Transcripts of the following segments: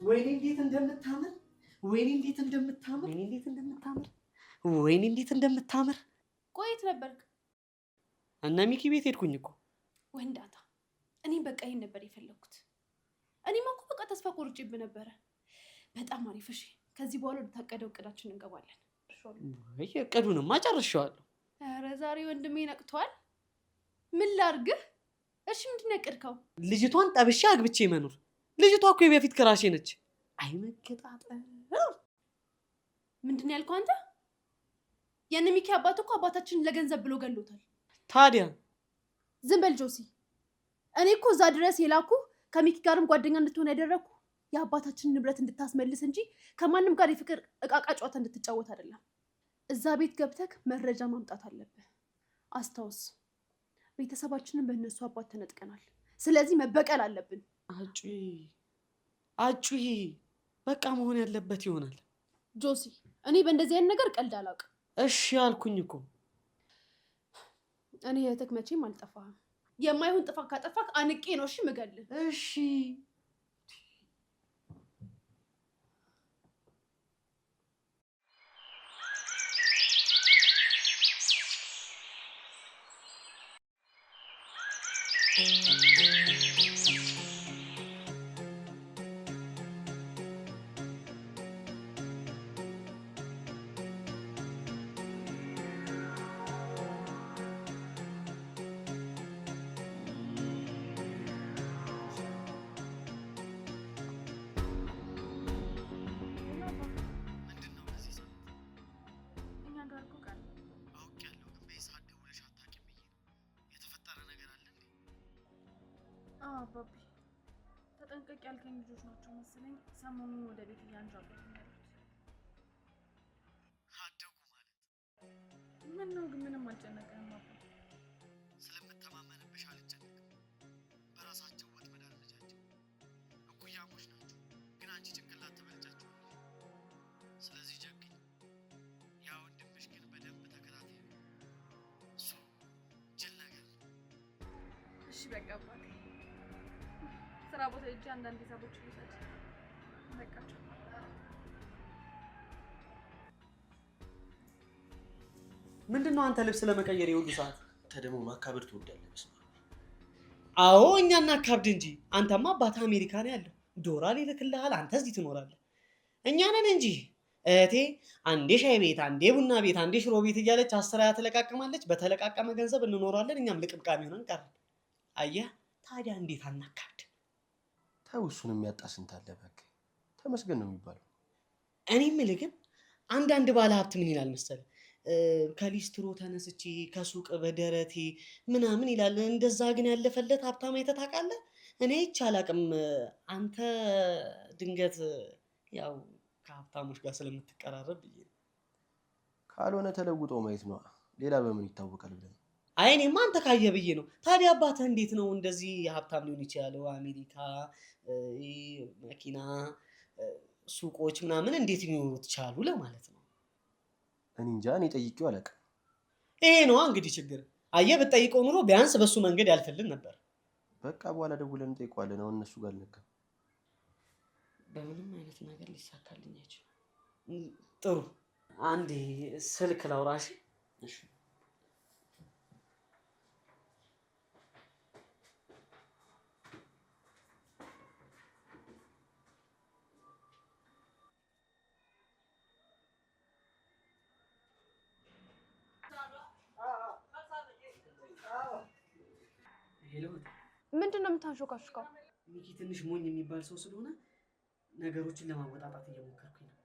ወይኔ እንዴት እንደምታምር ወይኔ እንዴት እንደምታምር ወይኔ እንዴት እንደምታምር ወይኔ እንዴት እንደምታምር። ቆይት ነበርክ? እና ሚኪ ቤት ሄድኩኝ እኮ። ወንዳታ እኔም በቃ ይሄን ነበር የፈለኩት። እኔማ እኮ በቃ ተስፋ ቆርጬብህ ነበረ። በጣም አሪፍ። እሺ ከዚህ በኋላ ወደ ታቀደው እቅዳችን እንገባለን። እሺ እቅዱንማ ጨርሼዋለሁ። ኧረ ዛሬ ወንድሜ ነቅቷል። ምን ላድርግህ? እሺ ምንድን ነው ያቀድከው? ልጅቷን ጠብሼ አግብቼ መኖር። ልጅቷ እኮ የበፊት ክራሼ ነች። አይመገጣጠም። ምንድን ነው ያልከው አንተ? የእነ ሚኪ አባት እኮ አባታችንን ለገንዘብ ብሎ ገሎታል። ታዲያ ዝም በል ጆሲ። እኔ እኮ እዛ ድረስ የላኩ ከሚኪ ጋርም ጓደኛ እንድትሆን ያደረኩ የአባታችንን ንብረት እንድታስመልስ እንጂ ከማንም ጋር የፍቅር እቃቃ ጨዋታ እንድትጫወት አይደለም። እዛ ቤት ገብተህ መረጃ ማምጣት አለብህ። አስታውስ፣ ቤተሰባችንን በእነሱ አባት ተነጥቀናል። ስለዚህ መበቀል አለብን። አጩ በቃ መሆን ያለበት ይሆናል። ጆሲ፣ እኔ በእንደዚህ አይነት ነገር ቀልድ አላውቅም። እሺ አልኩኝ እኮ። እኔ እህትህ መቼም አልጠፋህም። የማይሆን ጥፋት ካጠፋክ አንቄ ነው እሺ ምገልህ። እሺ አባቢ ተጠንቀቅ ያልከኝ ልጆች ናቸው መሰለኝ ሰሞኑን ወደ ቤት እያንዣበቡ ያሉት። አደጉ ማለት ምን ነው ግን ምንም አልጨነቀህም አባ? ስለምተማመንብሽ አልጨነቅም። በራሳቸው ወጥመድ አልመቻቸው። እኩያሞች ናቸው፣ ግን አንቺ ጭንቅላት ትበልጫቸው። ስለዚህ ጀግኝ። ያ ወንድምሽ ግን በደንብ ተከታታይ። እሱ ጅል ነገር። እሺ በቃ አባቴ ስራ ቦታ ሄጄ አንዳንድ ሂሳቦች ልውሰድ። በቃቸው። ምንድነው አንተ ልብስ ለመቀየር የሁሉ ሰዓት? አንተ ደግሞ ማካበድ ትወዳለህ። አዎ እኛ እናካብድ እንጂ አንተማ አባትህ አሜሪካ ነው ያለው፣ ዶላር ይልክልሃል፣ አንተ እዚህ ትኖራለህ። እኛ ነን እንጂ እህቴ አንዴ ሻይ ቤት፣ አንዴ ቡና ቤት፣ አንዴ ሽሮ ቤት እያለች አስራ ትለቃቅማለች። በተለቃቀመ ገንዘብ እንኖራለን፣ እኛም ልቅምቃሚ ሆነን ቀረን። አየህ ታዲያ እንዴት አናካብድ? ተው እሱን የሚያጣ ስንት አለ። እባክህ ተመስገን ነው የሚባለው። እኔ የምልህ ግን አንዳንድ ባለ ሀብት ምን ይላል መሰለህ፣ ከሊስትሮ ተነስቼ ከሱቅ በደረቴ ምናምን ይላል። እንደዛ ግን ያለፈለት ሀብታም አይተህ ታውቃለህ? እኔ አይቼ አላውቅም። አንተ ድንገት ያው ከሀብታሞች ጋር ስለምትቀራረብ ብዬ ነው። ካልሆነ ተለውጦ ማየት ነው። ሌላ በምን ይታወቃል ብለህ ነው? አይ እኔማ አንተ ካየህ ብዬ ነው። ታዲያ አባትህ እንዴት ነው እንደዚህ ሀብታም ሊሆን ይችላል? አሜሪካ መኪና፣ ሱቆች ምናምን እንዴት ሊኖሩት ቻሉ ለማለት ነው። እኔ እንጃ፣ እኔ ጠይቄው አላውቅም። ይሄ ነዋ እንግዲህ ችግር። አየህ ብትጠይቀው ኑሮ ቢያንስ በሱ መንገድ ያልፍልን ነበር። በቃ በኋላ ደውለን እንጠይቀዋለን። አሁን እነሱ ጋር አልነካም። በምንም አይነት ነገር ሊሳካልኝ አይችልም። ጥሩ አንዴ ስልክ ላውራሽ። እሺ ምንድን ነው የምታንሾካሹካው? ሚኪ ትንሽ ሞኝ የሚባል ሰው ስለሆነ ነገሮችን ለማወጣጣት እየሞከርኩኝ ነው።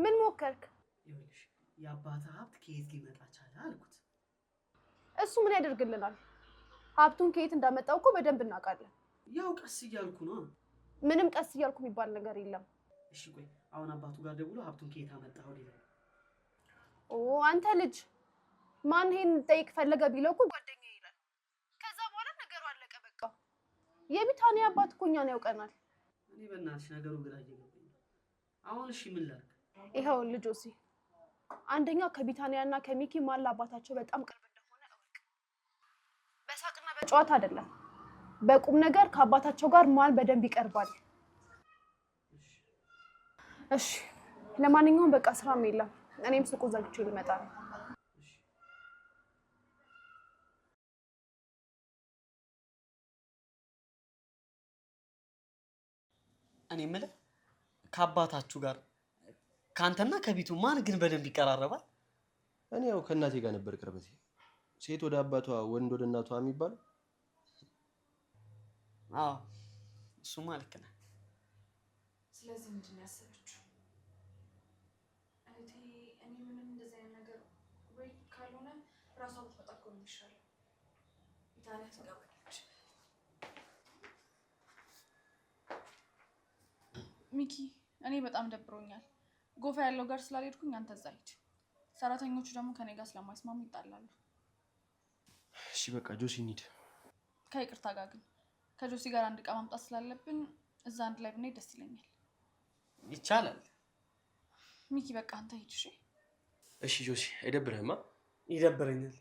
ምን ሞከርክ? ይኸውልሽ የአባትህ ሀብት ከየት ሊመጣ ቻለ አልኩት። እሱ ምን ያደርግልናል? ሀብቱን ከየት እንዳመጣው እኮ በደንብ እናውቃለን። ያው ቀስ እያልኩ ነው። ምንም ቀስ እያልኩ የሚባል ነገር የለም። እሺ ቆይ አሁን አባቱ ጋር ደውሎ ሀብቱን ከየት አመጣው ሊለው። አንተ ልጅ ማን ይሄን ጠይቅ ፈለገ ቢለው እኮ ጓደኛዬ ይላል። ከዛ በኋላ ነገሩ አለቀ በቃ። የቢታንያ አባት እኮ እኛን ያውቀናል። እኔ በእናትሽ ነገሩ ግራ እየገባኝ ነው። አሁን እሺ ምን ላድርግ? ይኸው ልጆሲ አንደኛ ከቢታንያና ከሚኪ ማን ለአባታቸው በጣም ቅርብ እንደሆነ እወቅ። በሳቅና በጨዋታ አይደለም፣ በቁም ነገር ከአባታቸው ጋር ማን በደንብ ይቀርባል። እሺ ለማንኛውም በቃ ስራም የለም። እኔም ሱቁ ዘግቼ ልመጣ ነው። እኔ የምልህ ከአባታችሁ ጋር ከአንተና ከቢቱ ማን ግን በደንብ ይቀራረባል? እኔ ያው ከእናቴ ጋር ነበር ቅርበቴ። ሴት ወደ አባቷ ወንድ ወደ እናቷ የሚባለው። አዎ እሱማ ልክ ነህ። ስለዚህ ምንድን ነው ያሰበችው? እኔ ምንም እንደዚህ አይነት ነገር ወይ ካልሆነ ራሷ ብትመጣ እኮ ነው የሚሻለው። ታዲያ ትገባለች። ሚኪ እኔ በጣም ደብሮኛል። ጎፋ ያለው ጋር ስላልሄድኩኝ አንተ እዛ ሂድ። ሰራተኞቹ ደግሞ ከኔ ጋር ስለማይስማሙ ይጣላሉ። እሺ በቃ ጆሲ እንሂድ። ከይቅርታ ጋር ግን ከጆሲ ጋር አንድ ዕቃ ማምጣት ስላለብን እዛ አንድ ላይ ብንሄድ ደስ ይለኛል። ይቻላል። ሚኪ በቃ አንተ ሂድ። እሺ እሺ ጆሲ አይደብርህማ? ይደብረኛል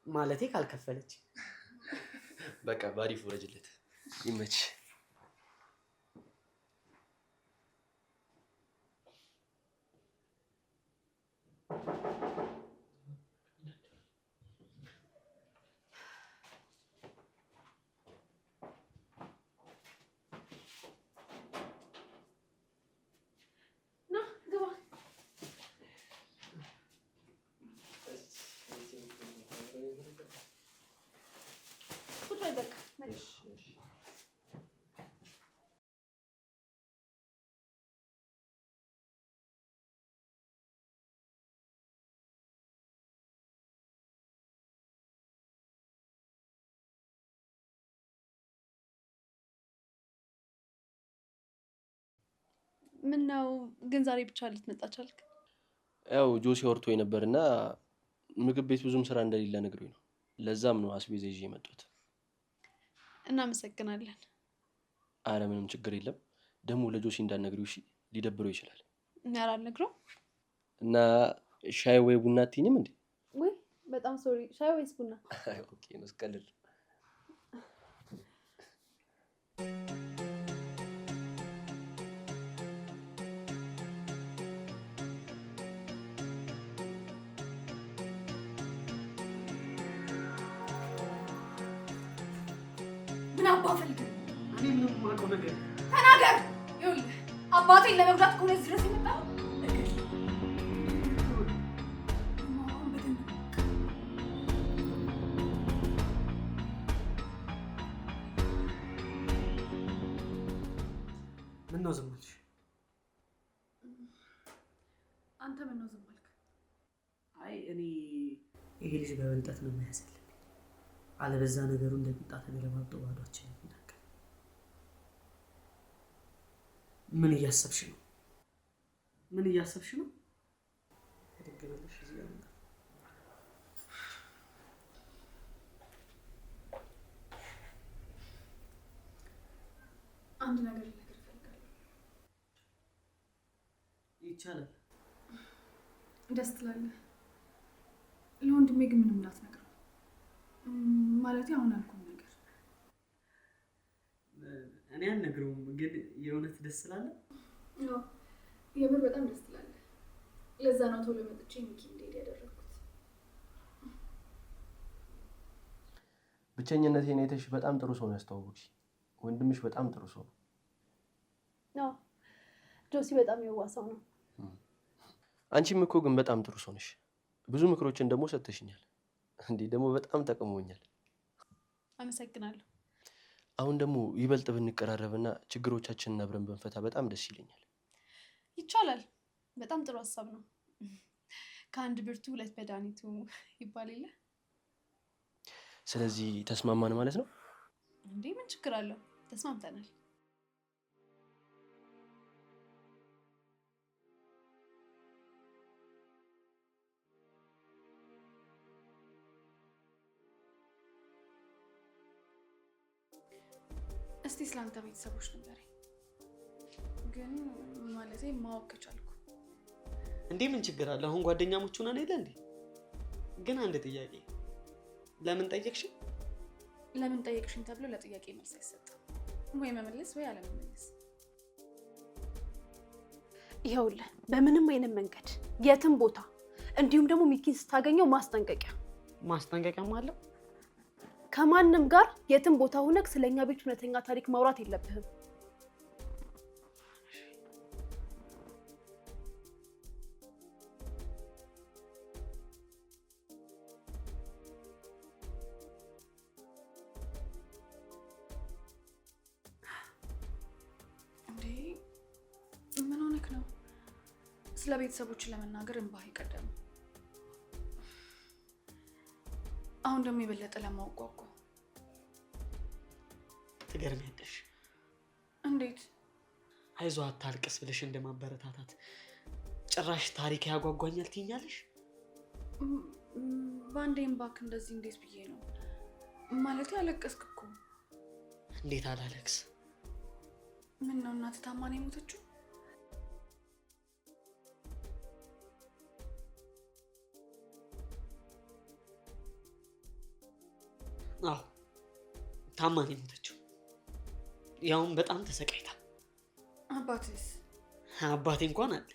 ማለቴ ካልከፈለች። በቃ ባሪፍ ወረጅለት። ይመች። ምን ነው ግን ዛሬ ብቻ ልትመጣ ቻልክ? ያው ጆሲ አውርቶኝ ነበርና ምግብ ቤት ብዙም ስራ እንደሌለ ነግሮኝ ነው። ለዛም ነው አስቤዛ ይዤ የመጣሁት። እናመሰግናለን። አረ ምንም ችግር የለም። ደግሞ ለጆሲ እንዳትነግሪው እሺ፣ ሊደብረው ይችላል። ኧረ አልነግረውም። እና ሻይ ወይ ቡና አትይኝም እንዴ? ወይ በጣም ሶሪ። ሻይ ወይስ ቡና? ኦኬ መስቀልል ምን አባ ፈልግ? እኔ ምንም የማውቀው ነገር ተናገር። ይኸውልህ አባቴን ለመጉዳት ከሆነ እዚህ ድረስ የመጣው ምን ነው ዝም አልሽ? አንተ ምን ነው ዝም አልክ? አይ እኔ ይሄ ልጅ በበልጠት ነው የሚያስልኝ። አለበዛ ነገሩ እንደሚጣ ተገለባብጦ ባዷችን ይናገር። ምን እያሰብሽ ነው? ምን እያሰብሽ ነው? ተደገመልሽ እዚህ ጋር አንድ ነገር ልነግርህ እፈልጋለሁ። ይቻላል። ደስ ትላለህ። ለወንድሜ ግን ምንም እንዳትነግረው። ማለት አሁን አልኩኝ ነገር እኔ አልነግረውም፣ ግን የእውነት ደስ ስላለ የምር በጣም ደስ ትላለህ። ለዛ ነው ቶሎ መጥቼ ሚኪ እንዲሄድ ያደረኩት። ብቸኝነቴን አይተሽ በጣም ጥሩ ሰው ነው ያስተዋወቅሽ። ወንድምሽ በጣም ጥሩ ሰው ነው። ጆሲ በጣም የዋህ ሰው ነው። አንቺም እኮ ግን በጣም ጥሩ ሰው ነሽ። ብዙ ምክሮችን ደግሞ ሰጥተሽኛል። እንዴ ደግሞ በጣም ጠቅሞኛል። አመሰግናለሁ። አሁን ደግሞ ይበልጥ ብንቀራረብና ችግሮቻችንን አብረን ብንፈታ በጣም ደስ ይለኛል። ይቻላል። በጣም ጥሩ ሀሳብ ነው። ከአንድ ብርቱ ሁለት መድኃኒቱ ይባል የለ። ስለዚህ ተስማማን ማለት ነው? እንዴ ምን ችግር አለው? ተስማምተናል። እስቲ ስላንተ ቤተሰቦች ንገረኝ። ግን ማለቴ ማወቅ ከቻልኩ። እንዴ ምን ችግር አለ? አሁን ጓደኛሞች ሆነን አይደል እንዴ? ግን አንድ ጥያቄ፣ ለምን ጠየቅሽኝ? ለምን ጠየቅሽኝ ተብሎ ለጥያቄ መልስ አይሰጥም። ወይ መመለስ ወይ አለመመለስ። ይኸውልህ በምንም አይነት መንገድ የትም ቦታ እንዲሁም ደግሞ ሚኪን ስታገኘው ማስጠንቀቂያም አለው። ከማንም ጋር የትም ቦታ ሆነክ ስለኛ ቤት እውነተኛ ታሪክ ማውራት የለብህም። ምን ሆነክ ነው? ስለ ቤተሰቦች ለመናገር እንባህ ይቀደም። አሁን ደግሞ የበለጠ ለማውቋቋ ትገርሚያለሽ። እንዴት? አይዞህ አታልቅስ ብለሽ እንደማበረታታት ጭራሽ ታሪክ ያጓጓኛል ትይኛለሽ? በአንዴም ባክ እንደዚህ እንዴት ብዬ ነው ማለት? ያለቀስክ እኮ። እንዴት አላለቅስ? ምን ነው እናትህ ታማ ነው የሞተችው? አዎ ታማ ነው የሞተችው። ያውም በጣም ተሰቃይታ። አባትስ? አባቴ እንኳን አለ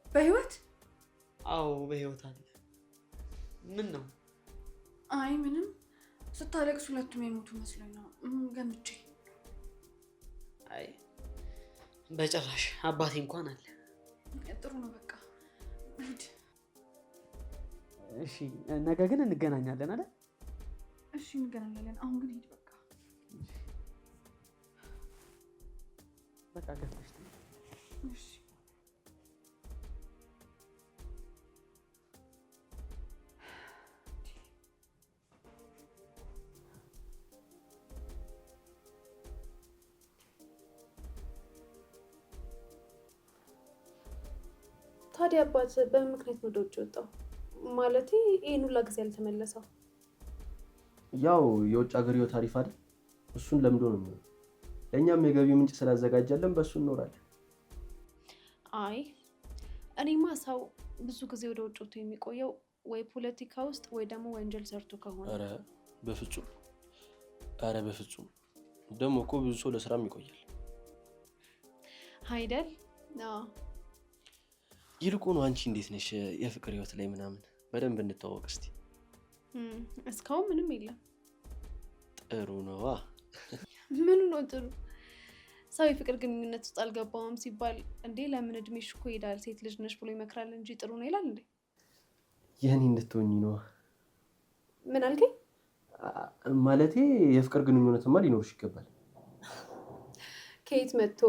በህይወት? አዎ በህይወት አለ። ምን ነው? አይ ምንም፣ ስታለቅስ ሁለቱም የሞቱ መስሎኝ ነው ገምቼ። አይ በጭራሽ አባቴ እንኳን አለ። ጥሩ ነው በቃ ሂድ። እሺ ነገ ግን እንገናኛለን አይደል? እሺ እንገናኛለን። አሁን ግን ሂድ በቃ። በቃ ገፍተሽ። እሺ ታዲያ አባት በምን ምክንያት ወደ ውጭ ወጣው? ማለቴ ይሄን ሁላ ጊዜ ያልተመለሰው? ያው የውጭ ሀገር ህይወት አሪፍ አይደል? እሱን ለምዶ ነው የሚሆነው። ለእኛም የገቢ ምንጭ ስላዘጋጀለን በእሱ እንኖራለን። አይ እኔማ ሰው ብዙ ጊዜ ወደ ውጭ ወጥቶ የሚቆየው ወይ ፖለቲካ ውስጥ ወይ ደግሞ ወንጀል ሰርቶ ከሆነ። ኧረ በፍጹም ደግሞ እኮ ብዙ ሰው ለስራም ይቆያል አይደል? አዎ። ይልቁኑ አንቺ እንዴት ነሽ? የፍቅር ህይወት ላይ ምናምን በደንብ እንተዋወቅ እስቲ። እስካሁን ምንም የለም። ጥሩ ነዋ። ምኑ ነው ጥሩ? ሰው የፍቅር ግንኙነት ውስጥ አልገባውም ሲባል እንዴ ለምን እድሜሽ እኮ ይሄዳል ሴት ልጅ ነሽ ብሎ ይመክራል እንጂ ጥሩ ነው ይላል እንዴ? የኔ እንድትሆኚ ነዋ። ምን አልከኝ? ማለቴ የፍቅር ግንኙነትማ ሊኖርሽ ይገባል። ከየት መጥቶ?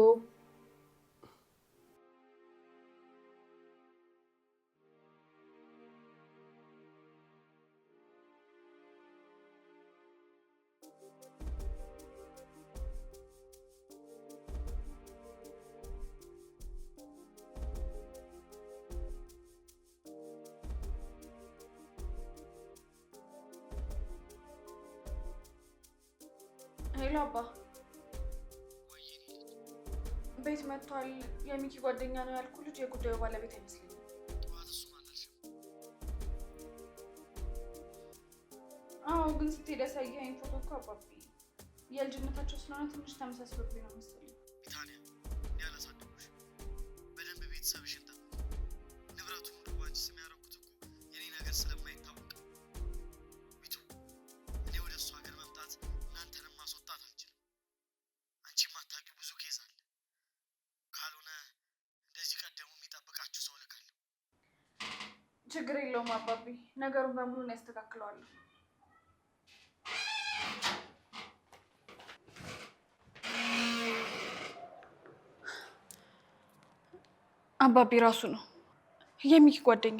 ሄሎ አባ። ቤት መጥቷል። የሚኪ ጓደኛ ነው ያልኩ ልጅ የጉዳዩ ባለቤት አይመስለኝም። አዎ ግን ስትሄድ ያሳየኸኝ ፎቶ እኮ አባቢ የልጅነታቸው ስለሆነ ትንሽ ተመሳስሎብኝ ነው መሰለኝ። ታዲያ ያላሳደጉሽ በደንብ ቤተሰብሽን ጠብቂ። ንብረቱን ሁሉ ባንቺ ስም ያደረኩት እኮ የኔ ነገር ስለማይታወቅ ቢቱ፣ እኔ ወደ እሱ ሀገር መምጣት እናንተንም ማስወጣት አልችልም። አንቺ ማታውቂው ብዙ ኬዝ አለ። ካልሆነ እንደዚህ ቀደሙ የሚጠብቃችሁ ሰው ልካለሁ። ችግር የለውም አባቢ፣ ነገሩን በሙሉ ነው ያስተካክለዋለሁ። አባቢ ራሱ ነው የሚኪ ጓደኛ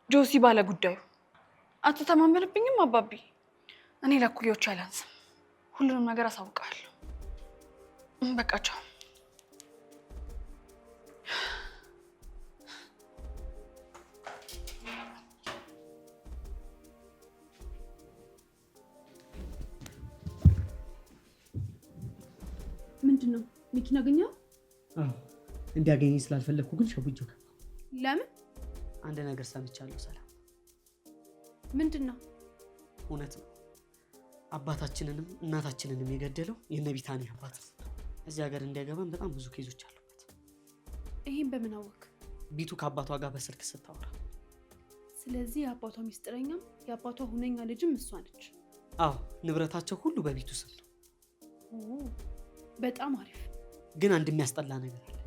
ጆሲ ባለ ጉዳዩ። አትተማመንብኝም አባቢ? እኔ ለኩዮች አላንስም። ሁሉንም ነገር አሳውቃለሁ። በቃ ቻው። ምንድነው? ሚኪን አገኘው? እንዲያገኘኝ ስላልፈለግኩ ግን ሸውጄው ገባሁ። ለምን? አንድ ነገር ሰምቻለሁ ሰላም። ምንድነው? እውነት ነው። አባታችንንም እናታችንንም የገደለው የነ ቢታኒ አባት ነው። እዚህ ሀገር እንዲያገባን በጣም ብዙ ኬዞች አሉበት። ይሄን በምን አወቅ? ቢቱ ከአባቷ ጋር በስልክ ስታወራ። ስለዚህ የአባቷ ሚስጥረኛም የአባቷ ሁነኛ ልጅም እሷ ነች። አዎ፣ ንብረታቸው ሁሉ በቢቱ ስም ነው። በጣም አሪፍ። ግን አንድ የሚያስጠላ ነገር አለ።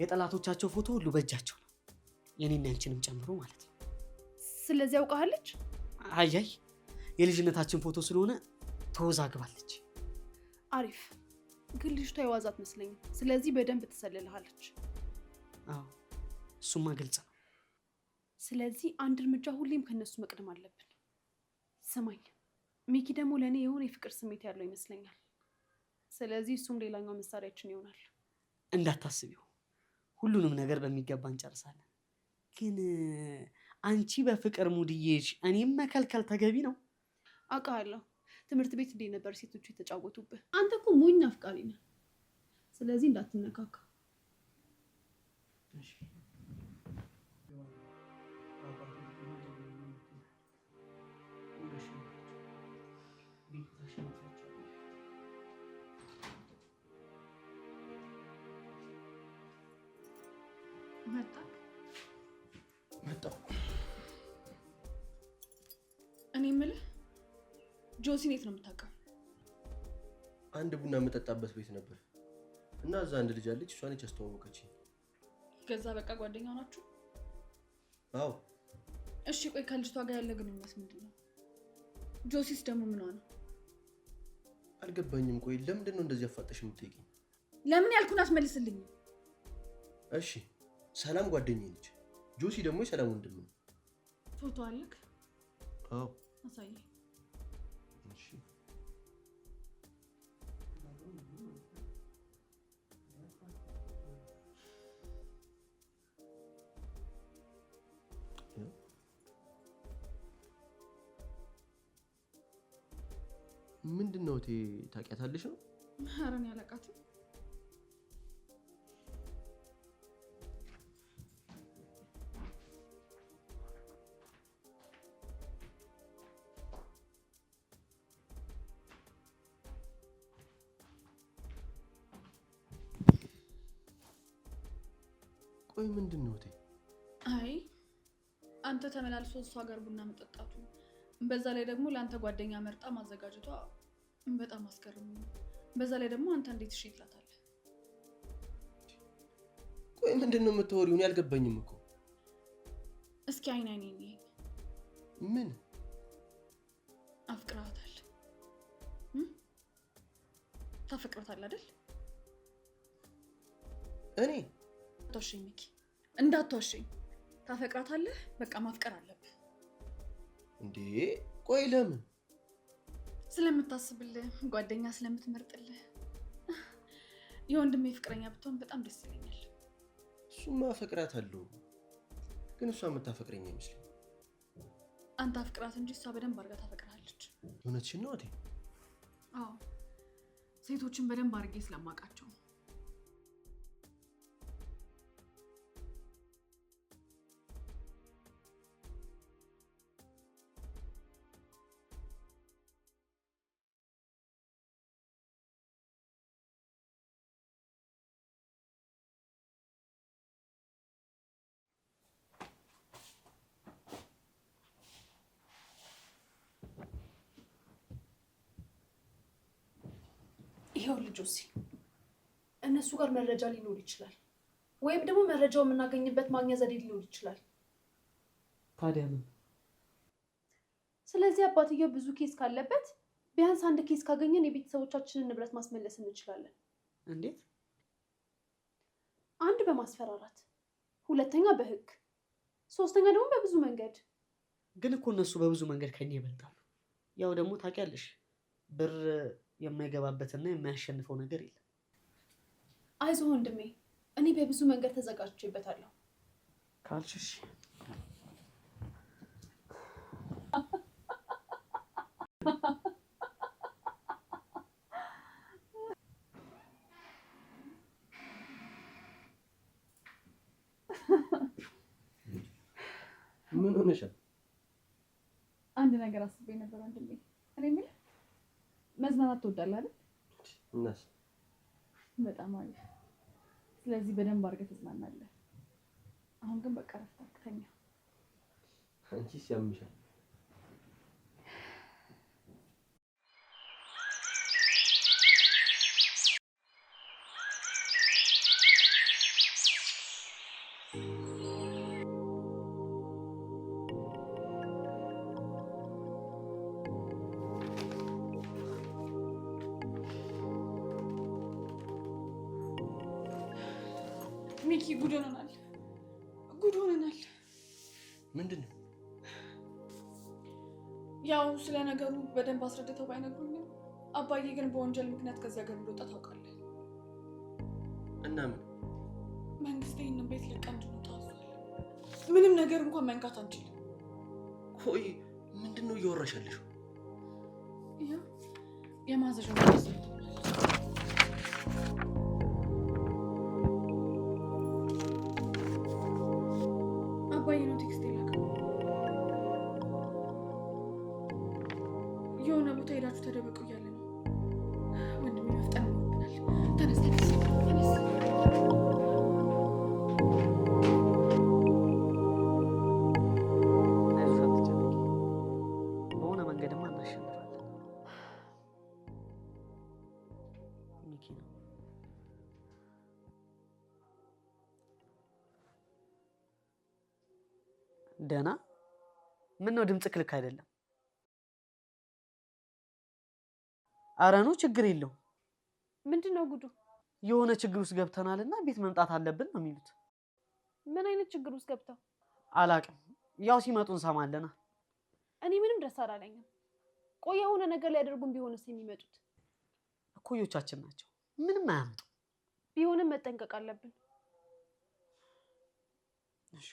የጠላቶቻቸው ፎቶ ሁሉ በእጃቸው ነው፣ የኔና ያንቺንም ጨምሮ ማለት ነው። ስለዚህ ያውቃለች። አያይ፣ የልጅነታችን ፎቶ ስለሆነ ተወዛግባለች። አሪፍ። ግን ልጅቷ የዋዛ አትመስለኝም። ስለዚህ በደንብ ትሰልልሃለች። አዎ፣ እሱማ ግልጽ ነው። ስለዚህ አንድ እርምጃ ሁሌም ከነሱ መቅደም አለብን። ስማኝ፣ ሚኪ ደግሞ ለእኔ የሆነ የፍቅር ስሜት ያለው ይመስለኛል። ስለዚህ እሱም ሌላኛው መሳሪያችን ይሆናል። እንዳታስቢው፣ ሁሉንም ነገር በሚገባ እንጨርሳለን። ግን አንቺ በፍቅር ሙድዬሽ እኔም መከልከል ተገቢ ነው? አውቃለሁ። ትምህርት ቤት እንዴት ነበር ሴቶቹ የተጫወቱብህ? አንተ እኮ ሞኝ አፍቃሪ ነህ። ስለዚህ እንዳትነካካ። መጣሁ። እኔ የምልህ ጆሲን የት ነው የምታውቀው? አንድ ቡና የምጠጣበት ቤት ነበር እና እዛ አንድ ልጅ አለች፣ እሷ ነች አስተዋወቀችኝ። ከዛ በቃ ጓደኛው ናችሁ? አዎ። እሺ ቆይ ከልጅቷ ጋር ያለ ግንኙነት ምንድን ነው? ጆሲስ ደግሞ ምን ሆነ? አልገባኝም። ቆይ ለምንድን ነው እንደዚህ አፋጠሽ የምትጠይቂኝ? ለምን ያልኩን አትመልስልኝም? እሺ ሰላም ጓደኛዬ ነች። ጆሲ ደግሞ የሰላም ወንድም ነው። ፎቶ አለክ? አዎ። አሳየኝ። እሺ ምንድን ነው ታውቂያታለሽ ነው? ኧረ እኔ አላውቃትም። ቆይ ምንድን ነው? አይ አንተ ተመላልሶ እሷ ጋር ቡና መጠጣቱ፣ በዛ ላይ ደግሞ ለአንተ ጓደኛ መርጣ ማዘጋጀቷ በጣም አስገርም ነው። በዛ ላይ ደግሞ አንተ እንዴት እሺ ትላታለህ? ቆይ ምንድን ነው የምትወሪው? እኔ አልገባኝም እኮ። እስኪ አይን አይኔን ይሄ ምን አፍቅራታል? ታፈቅራታለህ አይደል? እኔ እንዳትዋሸኝ ሚኪ፣ እንዳትዋሸኝ። ታፈቅራታለህ? በቃ ማፍቀር አለብህ እንዴ? ቆይ ለምን? ስለምታስብልህ፣ ጓደኛ ስለምትመርጥልህ። የወንድሜ ፍቅረኛ ብትሆን በጣም ደስ ይለኛል። እሱማ አፈቅራታለሁ፣ ግን እሷ የምታፈቅረኝ አይመስለኝም። አንተ አፍቅራት እንጂ እሷ በደንብ አድርጋ ታፈቅራለች። እውነትሽን ነው? አዎ፣ ሴቶችን በደንብ አድርጌ ስለማውቃቸው። ይሄው ልጆሲ እነሱ ጋር መረጃ ሊኖር ይችላል፣ ወይም ደግሞ መረጃው የምናገኝበት ማግኛ ዘዴ ሊኖር ይችላል። ታዲያ ምን? ስለዚህ አባትየው ብዙ ኬስ ካለበት ቢያንስ አንድ ኬስ ካገኘን የቤተሰቦቻችንን ንብረት ማስመለስ እንችላለን። እንዴት? አንድ በማስፈራራት፣ ሁለተኛ በህግ፣ ሶስተኛ ደግሞ በብዙ መንገድ። ግን እኮ እነሱ በብዙ መንገድ ከኛ ይበልጣሉ። ያው ደግሞ ታውቂያለሽ፣ ብር የማይገባበትና የማያሸንፈው ነገር የለም። አይዞህ ወንድሜ፣ እኔ በብዙ መንገድ ተዘጋጅቼበታለሁ ካልሽሽ። ምን ሆነሻል? አንድ ነገር አስቤ ነበር ወንድሜ። እኔ የምልህ መዝናናት ትወዳለህ አይደል? እናስ? በጣም አሪፍ። ስለዚህ በደንብ አድርገህ ትዝናናለህ። አሁን ግን በቃ ረፍት ተኛ። አንቺስ ያምሻል? ሚኪ ጉድ ሆነናል፣ ጉድ ሆነናል። ምንድን ነው? ያው ስለ ነገሩ በደንብ አስረድተው ባይነግሩኝም አባዬ ግን በወንጀል ምክንያት ከዚህ ሀገር እንደወጣ ታውቃለህ። እና ምን? መንግስት ይህንን ቤት ለቀን እንድንወጣ አዟል። ምንም ነገር እንኳን መንካት አንችልም። ቆይ ምንድን ነው እያወራሽ ያለሽው? የማዘዣ አባዬ ነው ቴክስት የላከው። የሆነ ቦታ ሄዳችሁ ተደበቁ እያለ ነው። ወንድሜ መፍጠን ይኖርብናል። ተነስ ተነስ ተነስ። አይዞሽ አትጨነቂ፣ በሆነ መንገድማ እናሸንፋለን። ሚኪ ነው። ደህና? ምን ነው ድምፅህ ልክ አይደለም? ኧረ ነው ችግር የለውም። ምንድን ነው ጉዱ? የሆነ ችግር ውስጥ ገብተናልና ቤት መምጣት አለብን ነው የሚሉት። ምን አይነት ችግር ውስጥ ገብተው? አላቅም፣ ያው ሲመጡ እንሰማለና። እኔ ምንም ደስ አላለኝም። ቆይ የሆነ ነገር ሊያደርጉን ቢሆንስ የሚመጡት? እኩዮቻችን ናቸው፣ ምንም አያመጡ። ቢሆንም መጠንቀቅ አለብን። እሺ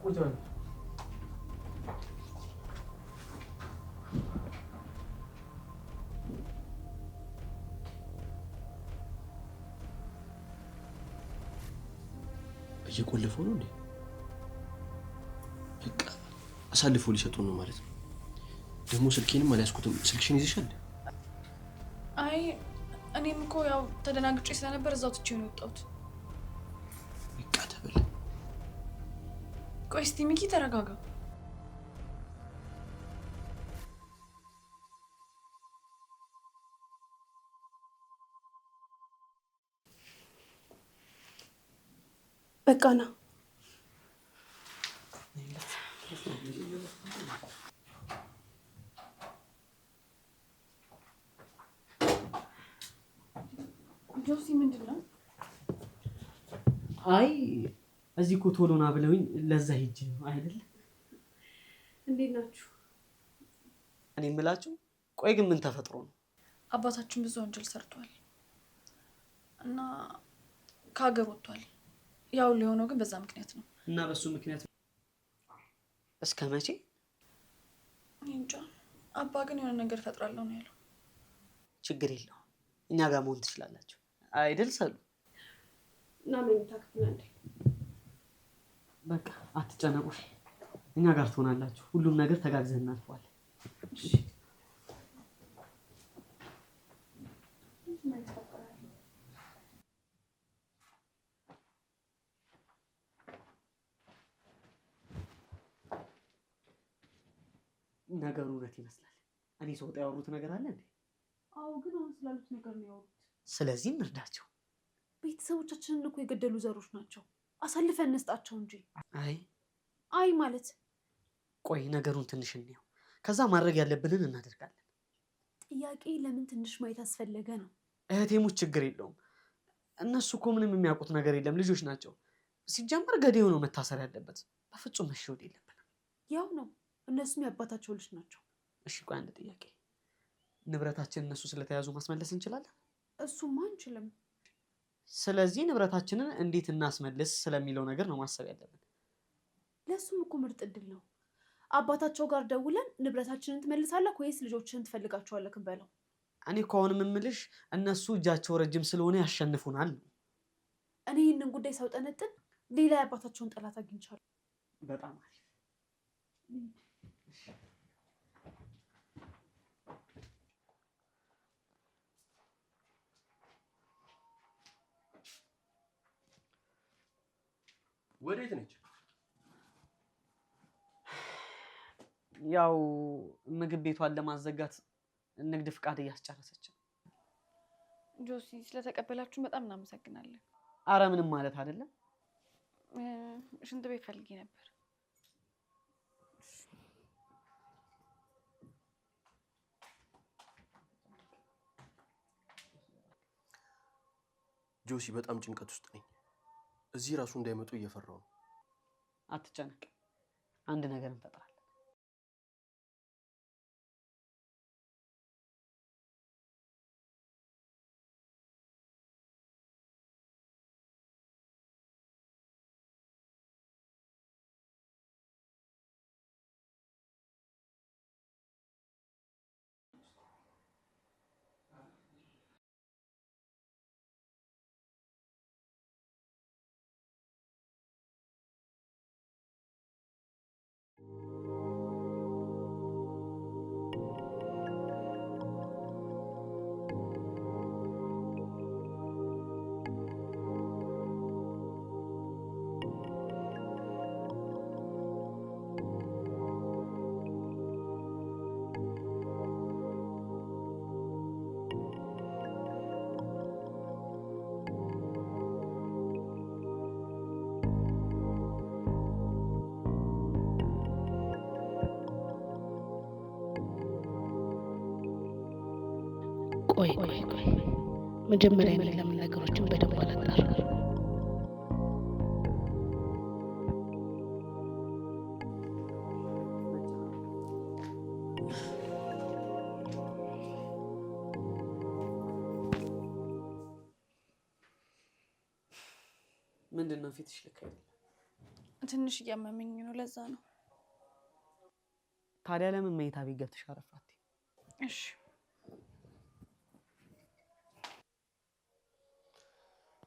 ቁጭ በል። እየቆለፈው ነው እንዴ? በቃ አሳልፎ ሊሰጡን ነው ማለት ነው። ደግሞ ስልኬንም አልያዝኩትም። ስልክሽን ይዘሻል? አይ እኔም እኮ ያው ተደናግጬ ስለነበር እዛው ትቼው ነው የወጣሁት። በቃ ተበል። ቆይ እስቲ ሚኪ ተረጋጋ። በቃ ና። ጆሲ ምንድን ነው? አይ እዚህ እኮ ቶሎ ና ብለውኝ ለዛ ሂጅ ነው አይደል? እንዴት ናችሁ? እኔ የምላችሁ ቆይ ግን ምን ተፈጥሮ ነው? አባታችን ብዙ ወንጀል ሰርቷል እና ከሀገር ወጥቷል። ያው ሊሆነው ግን በዛ ምክንያት ነው። እና በሱ ምክንያት እስከ መቼ? እኔ እንጃ። አባ ግን የሆነ ነገር ፈጥራለሁ ነው ያለው። ችግር የለውም፣ እኛ ጋር መሆን ትችላላችሁ አይደል? ሰሉ እና መኝታ ክፍል እንዴ? በቃ አትጨነቁ፣ እኛ ጋር ትሆናላችሁ። ሁሉም ነገር ተጋግዘን እናልፈዋለን። እሺ ነገሩ እውነት ይመስላል። እኔ ስወጣ ያወሩት ነገር አለ እንዴ? አዎ፣ ግን አሁን ስላሉት ነገር ነው ያወሩት። ስለዚህ እንርዳቸው። ቤተሰቦቻችንን እኮ የገደሉ ዘሮች ናቸው። አሳልፈን እንስጣቸው እንጂ። አይ ማለት ቆይ ነገሩን ትንሽ እንየው፣ ከዛ ማድረግ ያለብንን እናደርጋለን። ጥያቄ ለምን ትንሽ ማየት አስፈለገ ነው? እህቴሙች ችግር የለውም። እነሱ እኮ ምንም የሚያውቁት ነገር የለም፣ ልጆች ናቸው። ሲጀመር ገዴው ነው መታሰር ያለበት። በፍጹም መሸወድ የለብንም። ያው ነው፣ እነሱም የአባታቸው ልጅ ናቸው። እሺ ቆይ አንድ ጥያቄ፣ ንብረታችን እነሱ ስለተያዙ ማስመለስ እንችላለን? እሱማ አንችልም። ስለዚህ ንብረታችንን እንዴት እናስመልስ ስለሚለው ነገር ነው ማሰብ ያለብን። ለእሱም እኮ ምርጥ እድል ነው። አባታቸው ጋር ደውለን ንብረታችንን ትመልሳለህ ወይስ ልጆችህን ትፈልጋቸዋለህ በለው። እኔ እኮ አሁን የምልሽ እነሱ እጃቸው ረጅም ስለሆነ ያሸንፉናል። እኔ ይህንን ጉዳይ ሳውጠነጥን ሌላ የአባታቸውን ጠላት አግኝቻለሁ። በጣም አሪፍ። ወዴት ነች? ያው ምግብ ቤቷን ለማዘጋት ንግድ ፍቃድ እያስጨረሰች ነው። ጆሲ ስለተቀበላችሁ በጣም እናመሰግናለን። አረ ምንም ማለት አይደለም። ሽንት ቤት ፈልጌ ነበር። ጆሲ በጣም ጭንቀት ውስጥ ነኝ። እዚህ ራሱ እንዳይመጡ እየፈራሁ ነው። አትጨነቅ፣ አንድ ነገር እንፈጥራለን። ቆይ መጀመሪያ እኔ ለምን ነገሮችን በደንብ አላጣራ? ምንድን ነው ፊትሽ ልክ አይደለም? ትንሽ እያመመኝ ነው፣ ለዛ ነው። ታዲያ ለምን መኝታ ቤት ገብተሽ አረፍ አትይም? እሺ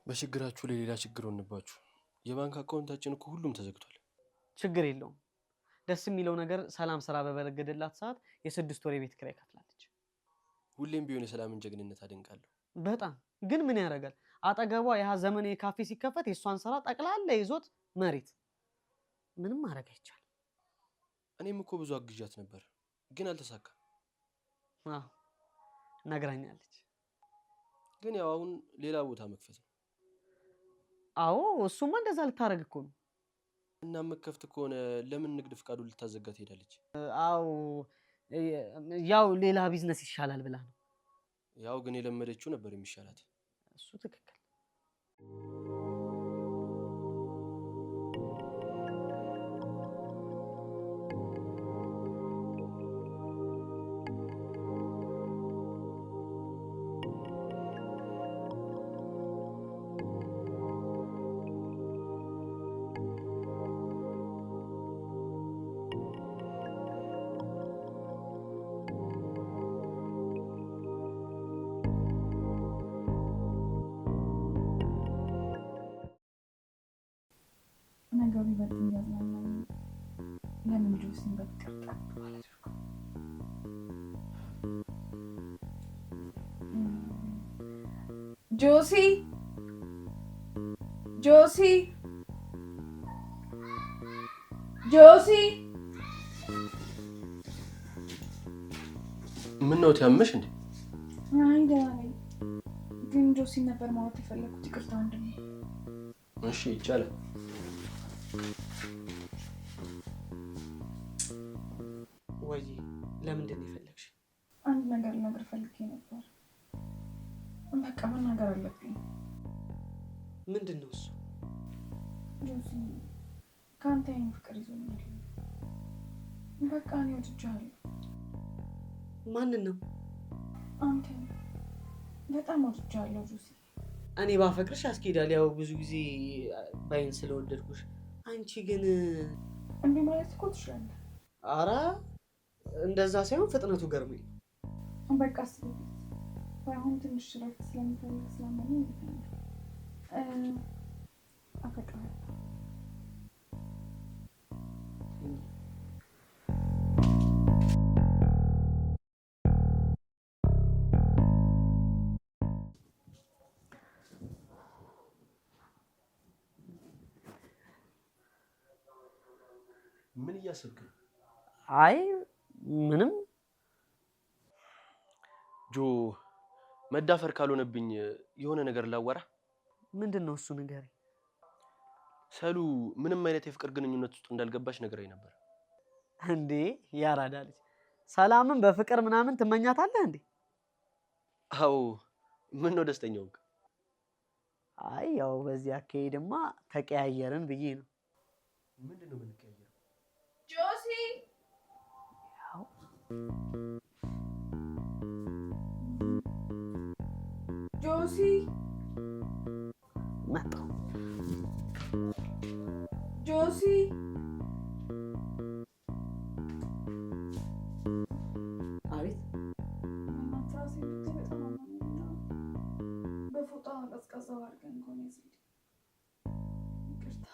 በችግራችሁ ላይ ሌላ ችግር ሆንባችሁ። የባንክ አካውንታችን እኮ ሁሉም ተዘግቷል። ችግር የለውም። ደስ የሚለው ነገር ሰላም ስራ በበረገደላት ሰዓት የ6 ወር የቤት ኪራይ ከፍላለች። ሁሌም ቢሆን የሰላምን ጀግንነት አደንቃለሁ። በጣም ግን ምን ያደርጋል፣ አጠገቧ ያ ዘመናዊ ካፌ ሲከፈት የእሷን ስራ ጠቅላላ ይዞት መሬት። ምንም ማድረግ አይቻልም። እኔም እኮ ብዙ አግዣት ነበር ግን አልተሳካም። አዎ ነግራኛለች። ግን ያው አሁን ሌላ ቦታ መክፈት ነው። አዎ እሱማ እንደዛ ልታረግ እኮ ነው። እና መከፍት ከሆነ ለምን ንግድ ፍቃዱን ልታዘጋ ትሄዳለች? አዎ ያው ሌላ ቢዝነስ ይሻላል ብላ ነው። ያው ግን የለመደችው ነበር የሚሻላት። እሱ ትክክል። ነገሩ ይበልጥ እያዝናናኝ ለምን ጆሲን በፍቅር ማለት ነው። ጆሲ ጆሲ ጆሲ ምን ነው ትያመሽ እንዴ? አይ ደህና ነኝ፣ ግን ጆሲን ነበር ማወቅ የፈለኩት። ይቅርታ ወንድሜ። እሺ ይቻላል። ወይ ለምንድን ነው የፈለግሽ? አንድ ነገር ልነግርህ ፈልጌ ነበር። በቃ መናገር አለብኝ። ምንድን ነው እሱ? ጆሲ ከአንተ አይኑ ፍቅር ይዞኛል። በቃ እኔ ወድጄሃለሁ። ማንን ነው? አንተ በጣም ወድጄሃለሁ ጆሲ። እኔ ባፈቅርሽ ያስኬዳል፣ ያው ብዙ ጊዜ ባይን ስለወደድኩሽ። አንቺ ግን እንዲህ ማለት እኮ ትችላለህ። አረ እንደዛ ሳይሆን ፍጥነቱ ገርሞኝ። በቃ አስብበት። ባይሆን ትንሽ ረፍት ስለሚፈልግ ስላመመኝ ይተኛል። አፈቅራለሁ። ምን እያሰብክ ነው? አይ ምንም። ጆ መዳፈር ካልሆነብኝ የሆነ ነገር ላወራ። ምንድነው እሱ ነገር? ሰሉ ምንም አይነት የፍቅር ግንኙነት ውስጥ እንዳልገባች ነግራኝ ነበር። እንዴ ያራዳ ልጅ ሰላምን በፍቅር ምናምን ትመኛታለህ እንዴ? አዎ ምን ነው ደስተኛው? አይ ያው በዚህ አካሄድማ ተቀያየርን ብዬ ነው። ምንድነው የምንቀያየረው? ጆሲ ያው ጆሲ መጣሁ። ጆሲ አቤት። ማትራሴ በጣም በፎጣ ቀዝቃዛው አድርገን እንኳን ይዝል ይቅርታ።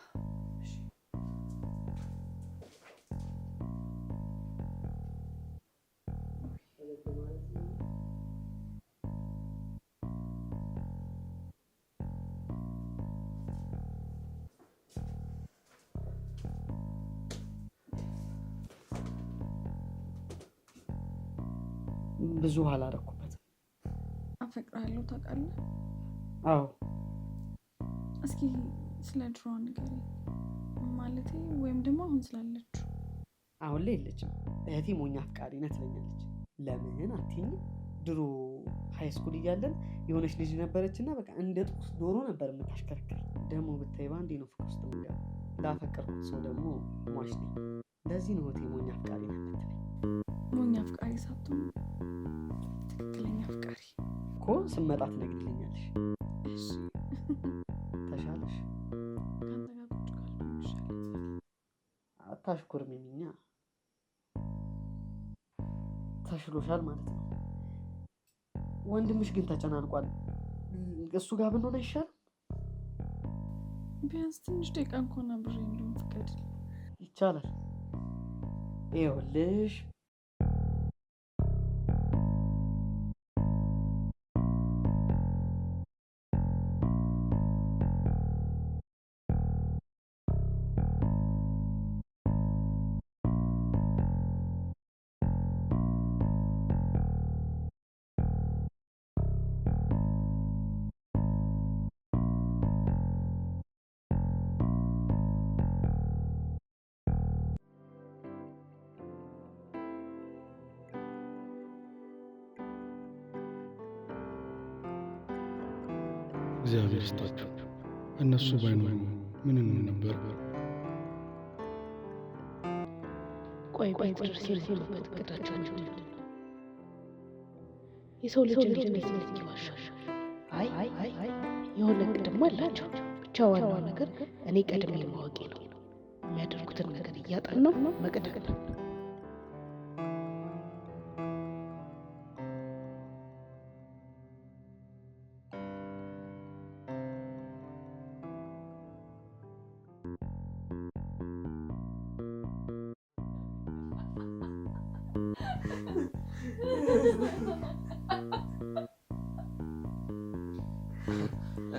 ብዙ አላደረኩበትም። አፈቅርሃለሁ ታውቃለህ? አዎ። እስኪ ስለ ድሮዋ ንገረኝ። ማለቴ ወይም ደግሞ አሁን ስላለችው። አሁን ላይ የለችም። እህቴ ሞኛ አፍቃሪ ነህ ትለኛለች። ለምን አትይኝ? ድሮ ሃይ ስኩል እያለን የሆነች ልጅ ነበረችና በቃ እንደ ጦስ ዶሮ ነበር የምታሽከረክር። ደግሞ ብታይ ባንዴ ነው ፍቅር ውስጥ የምገባው። ላፈቀርኩት ሰው ደግሞ ሟች ነኝ። ለዚህ ነው እህቴ ሞኛ አፍቃሪ ነህ የምትለኝ። ሞኛ አፍቃሪ ሳትሆን ትክክለኛ አፍቃሪ እኮ ስመጣ ትነግሪልኛለሽ። እሺ ተሻለሽ? ከአንተ ጋር ቁጭ ካልኩኝ ይሻለኛል። አታሽኮርሚኛ። ተሽሎሻል ማለት ነው። ወንድምሽ ግን ተጨናንቋል። እሱ ጋር ብንሆን አይሻልም? ቢያንስ ትንሽ ደቂቃ እንኳን አብሬ እንደውም ፍቀድ። ይቻላል። ይኸውልሽ እግዚአብሔር ይስጣችሁ። እነሱ ባይኖሩ ምን እንሆን ነበር? ቆይ ድረስ የሚሄዱበት እቅዳቸው ምንድን ነው? የሰው ልጅ እንዴት ይዋሻል? አይ የሆነ እቅድማ አላቸው። ብቻ ዋናው ነገር እኔ ቀድሜ ማወቄ ነው። የሚያደርጉትን ነገር እያጠናሁ መቅደም ነው።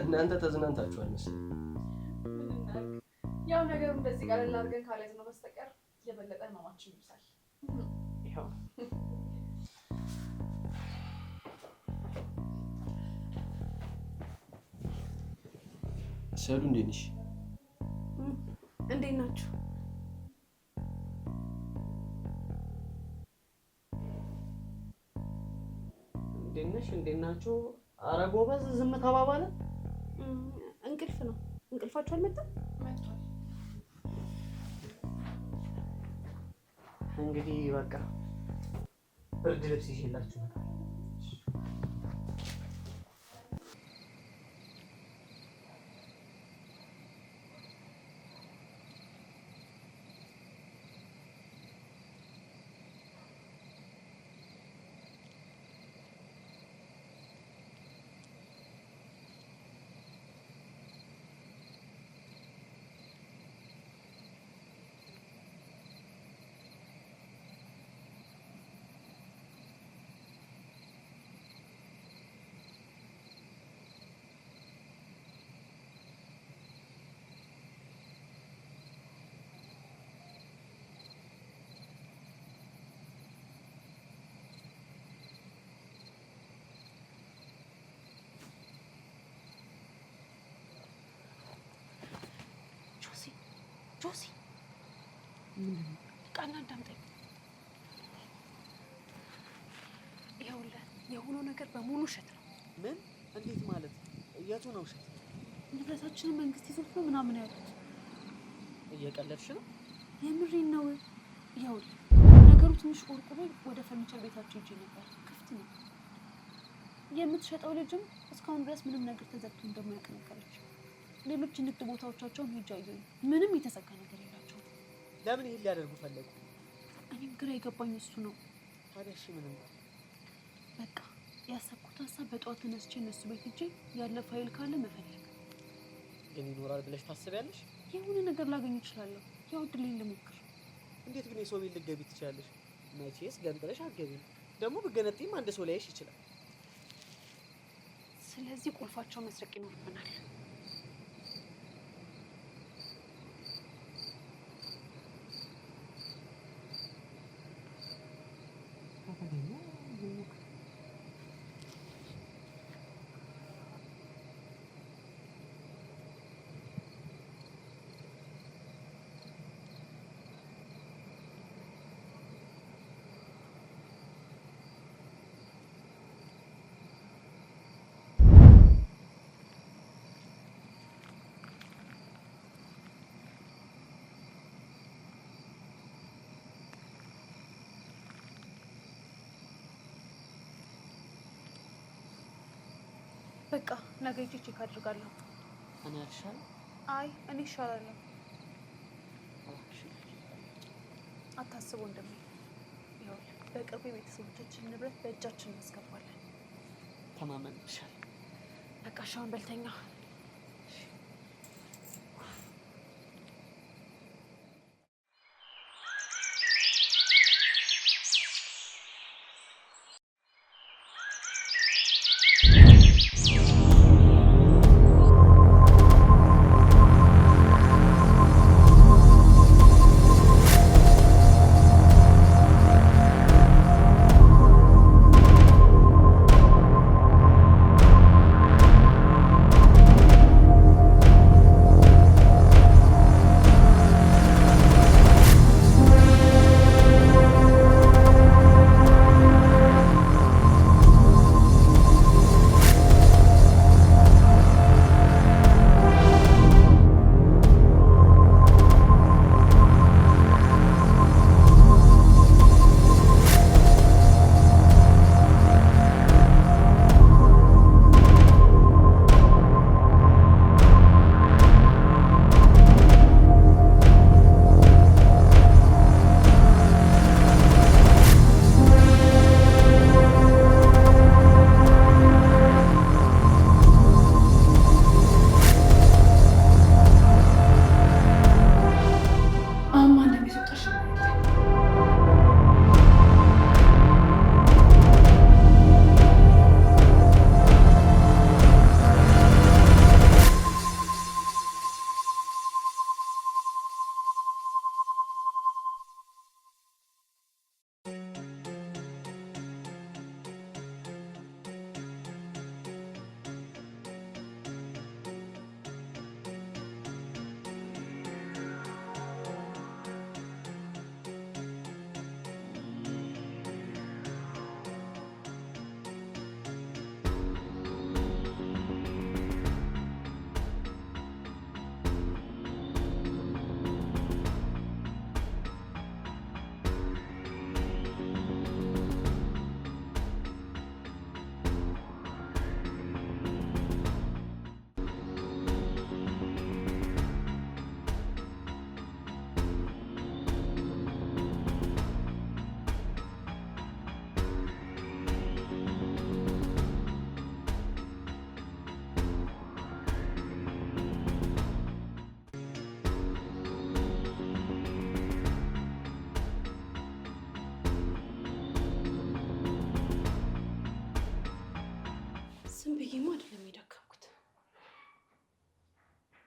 እናንተ ተዝናንታችኋል መሰለኝ። ያው ነገሩ እንደዚህ ቀለል አድርገን ካልያዝነው በስተቀር የበለጠ ህመማችን ይብሳል። ይኸው ሰሉ እንዴት ነሽ? እንዴት ናችሁ? እንዴት ነሽ? እንዴት ናችሁ? ኧረ ጎበዝ ዝም ተባባለ። እንቅልፍ ነው። እንቅልፋችሁ አልመጣም? መጥቷል። እንግዲህ በቃ ብርድ ልብስ ይዤላችሁ እመጣለሁ። ቃል አዳምጠኝ። ይኸውልህ የሆነው ነገር በሙሉ ውሸት ነው። ምን? እንዴት ማለት? የቱ ነው ውሸት? ንብረታችንን መንግስት ይዞት ነው ምናምን ያሉት። እየቀለድሽ ነው? የምሬን ነው። ይኸውልህ ነገሩ ትንሽ ቆርቁሮ ወደ ፈርኒቸር ቤታቸው ሂጅ ነበር። ክፍት ነው። የምትሸጠው ልጅም እስካሁን ድረስ ምንም ነገር ተዘግቶ እንደማያውቅ ነገረች። ሌሎች ንግድ ቦታዎቻቸውን ሂጅ አየሁኝ። ምንም የተዘጋ ነገር የላቸውም። ለምን ይሄን ሊያደርጉ ፈለጉ? እኔም ግራ የገባኝ እሱ ነው። ታዲያ እሺ ምንም በቃ ያሰብኩት ሀሳብ በጠዋት ተነስቼ እነሱ ቤት ሂጅ ያለ ፋይል ካለ መፈለግ። ግን ይኖራል ብለሽ ታስቢያለሽ? የሆነ ነገር ላገኝ እችላለሁ። ያው እድሌን ልሞክር። እንዴት ግን የሰው ቤት ልትገቢ ትችላለሽ? መቼስ ገንጥለሽ አትገቢም። ደግሞ ብገነጥይም አንድ ሰው ላይሽ ይችላል። ስለዚህ ቁልፋቸው መስረቅ ይኖርብናል። በቃ ነገ ሂጅ ቼክ አድርጋለሁ። እኔ አልሻለሁ። አይ እኔ እሻላለሁ። አታስቡ እንደምን ይኸውልህ በቅርቡ የቤተሰቦቻችን ንብረት በእጃችን እናስገባለን። ተማመንብሻል። በቃ ሻውን በልተኛ።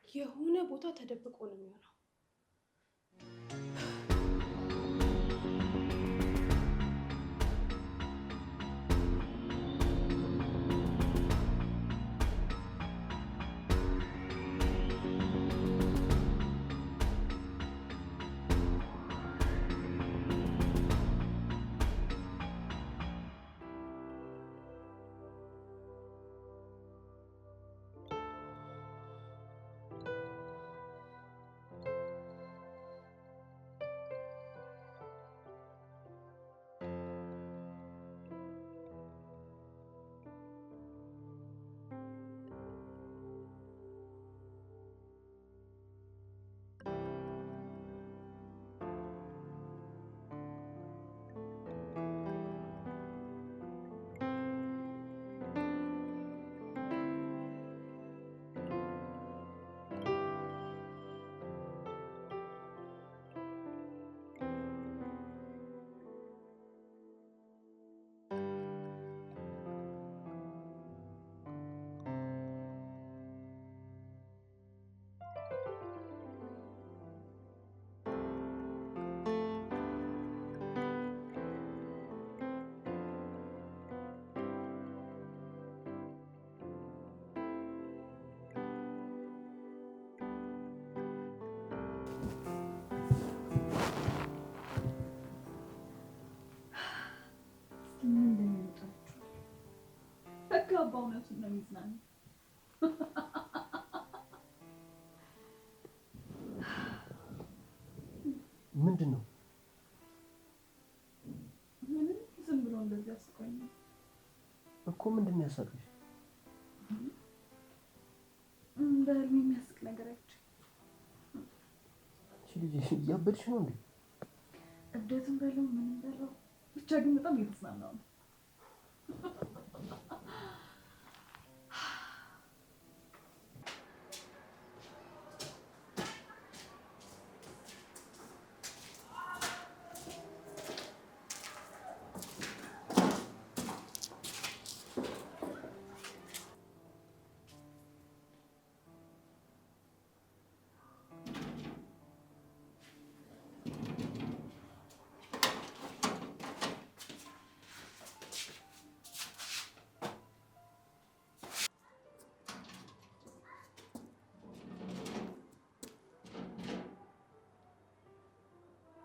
የሆነ ቦታ ተደብቆ ነው የሚሆነው። አባ እውነቱን ነው የሚዝናናው። ምንድን ነው? ምንም ዝም ብሎ እንደዚህ አስቆኝ እኮ ምንድን ነው ያሳቀሽ? በህልሜ የሚያስቅ ነገር አይቼ። እሺ ልጅ እያበድሽ ነው እንዴ? እብደትም በለው ምንም በለው ብቻ ግን በጣም እየተዝናናው ነው።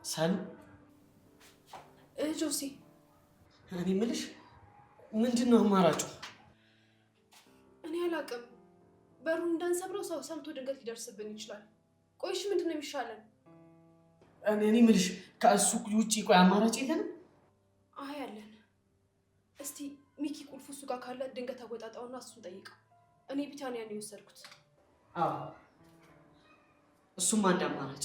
ሰሉ ጆሲ፣ እኔ የምልሽ ምንድን ነው አማራጩ? እኔ አላውቅም። በሩን እንዳንሰብረው ሰው ሰምቶ ድንገት ሊደርስብን ይችላል። ቆይሽ ምንድን ነው የሚሻለን? እኔ የምልሽ ከእሱ ውጪ ቆይ አማራጭ የለንም? አይ አለን። እስቲ ሚኪ ቁልፍ እሱ ጋር ካለ ድንገት አወጣጣውና እሱን ጠይቀው። እኔ ቢታንያ ነው የወሰድኩት። አዎ እሱም አንድ አማራጭ።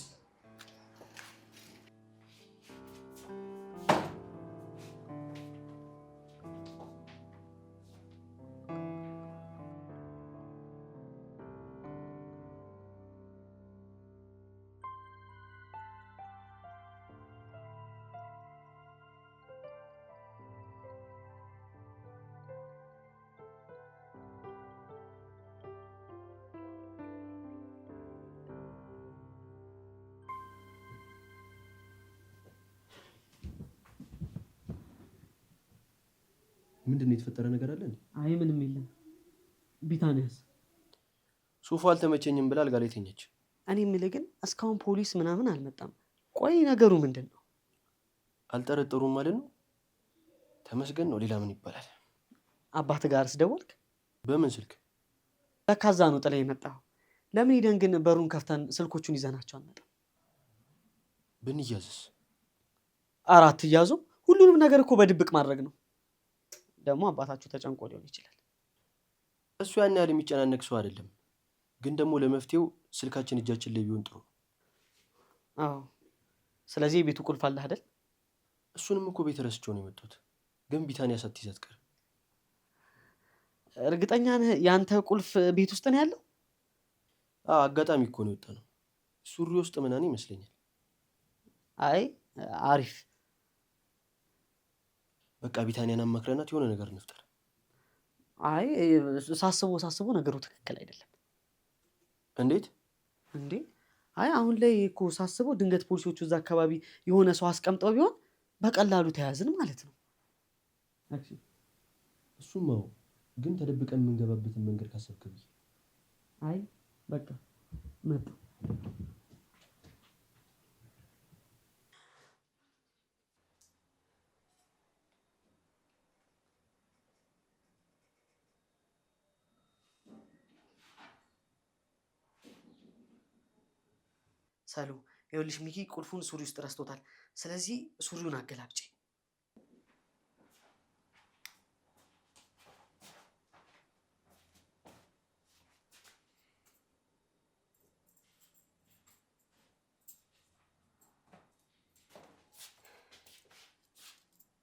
ምንድን ነው የተፈጠረ ነገር አለ እንዴ? አይ ምንም የለም። ቢታንያስ? ሶፋ አልተመቸኝም ብላ አልጋ ላይ ተኛች። እኔ የምልህ ግን እስካሁን ፖሊስ ምናምን አልመጣም። ቆይ ነገሩ ምንድን ነው? አልጠረጠሩም ማለት ነው? ተመስገን ነው። ሌላ ምን ይባላል? አባት ጋርስ ደወልክ? በምን ስልክ? ለካ እዛ ነው ጥላ የመጣው። ለምን ሄደን ግን በሩን ከፍተን ስልኮቹን ይዘናቸው አንመጣም? ብንያዝስ? አራት እያዙ ሁሉንም ነገር እኮ በድብቅ ማድረግ ነው። ደግሞ አባታችሁ ተጨንቆ ሊሆን ይችላል። እሱ ያን ያህል የሚጨናነቅ ሰው አይደለም። ግን ደግሞ ለመፍትሄው ስልካችን እጃችን ላይ ቢሆን ጥሩ። አዎ። ስለዚህ የቤቱ ቁልፍ አለ አይደል? እሱንም እኮ ቤት ረስቼው ነው የመጣሁት። ግን ቢታንያ ሳትይዝ አትቀርም። እርግጠኛ ነህ ያንተ ቁልፍ ቤት ውስጥ ነው ያለው? አጋጣሚ እኮ ነው የወጣነው። ሱሪ ውስጥ ምናምን ይመስለኛል። አይ አሪፍ። በቃ ቢታንያን አማክረናት የሆነ ነገር እንፍጠር። አይ ሳስበው ነገሩ ትክክል አይደለም። እንዴት እንዴ? አይ አሁን ላይ እኮ ሳስበው ድንገት ፖሊሶቹ እዛ አካባቢ የሆነ ሰው አስቀምጠው ቢሆን በቀላሉ ተያዝን ማለት ነው። እሱም አዎ፣ ግን ተደብቀን የምንገባበትን መንገድ ካሰብክ ብዬ። አይ በቃ መጣ። ሰሉ ይኸውልሽ፣ ሚኪ ቁልፉን ሱሪ ውስጥ ረስቶታል። ስለዚህ ሱሪውን አገላብጪ።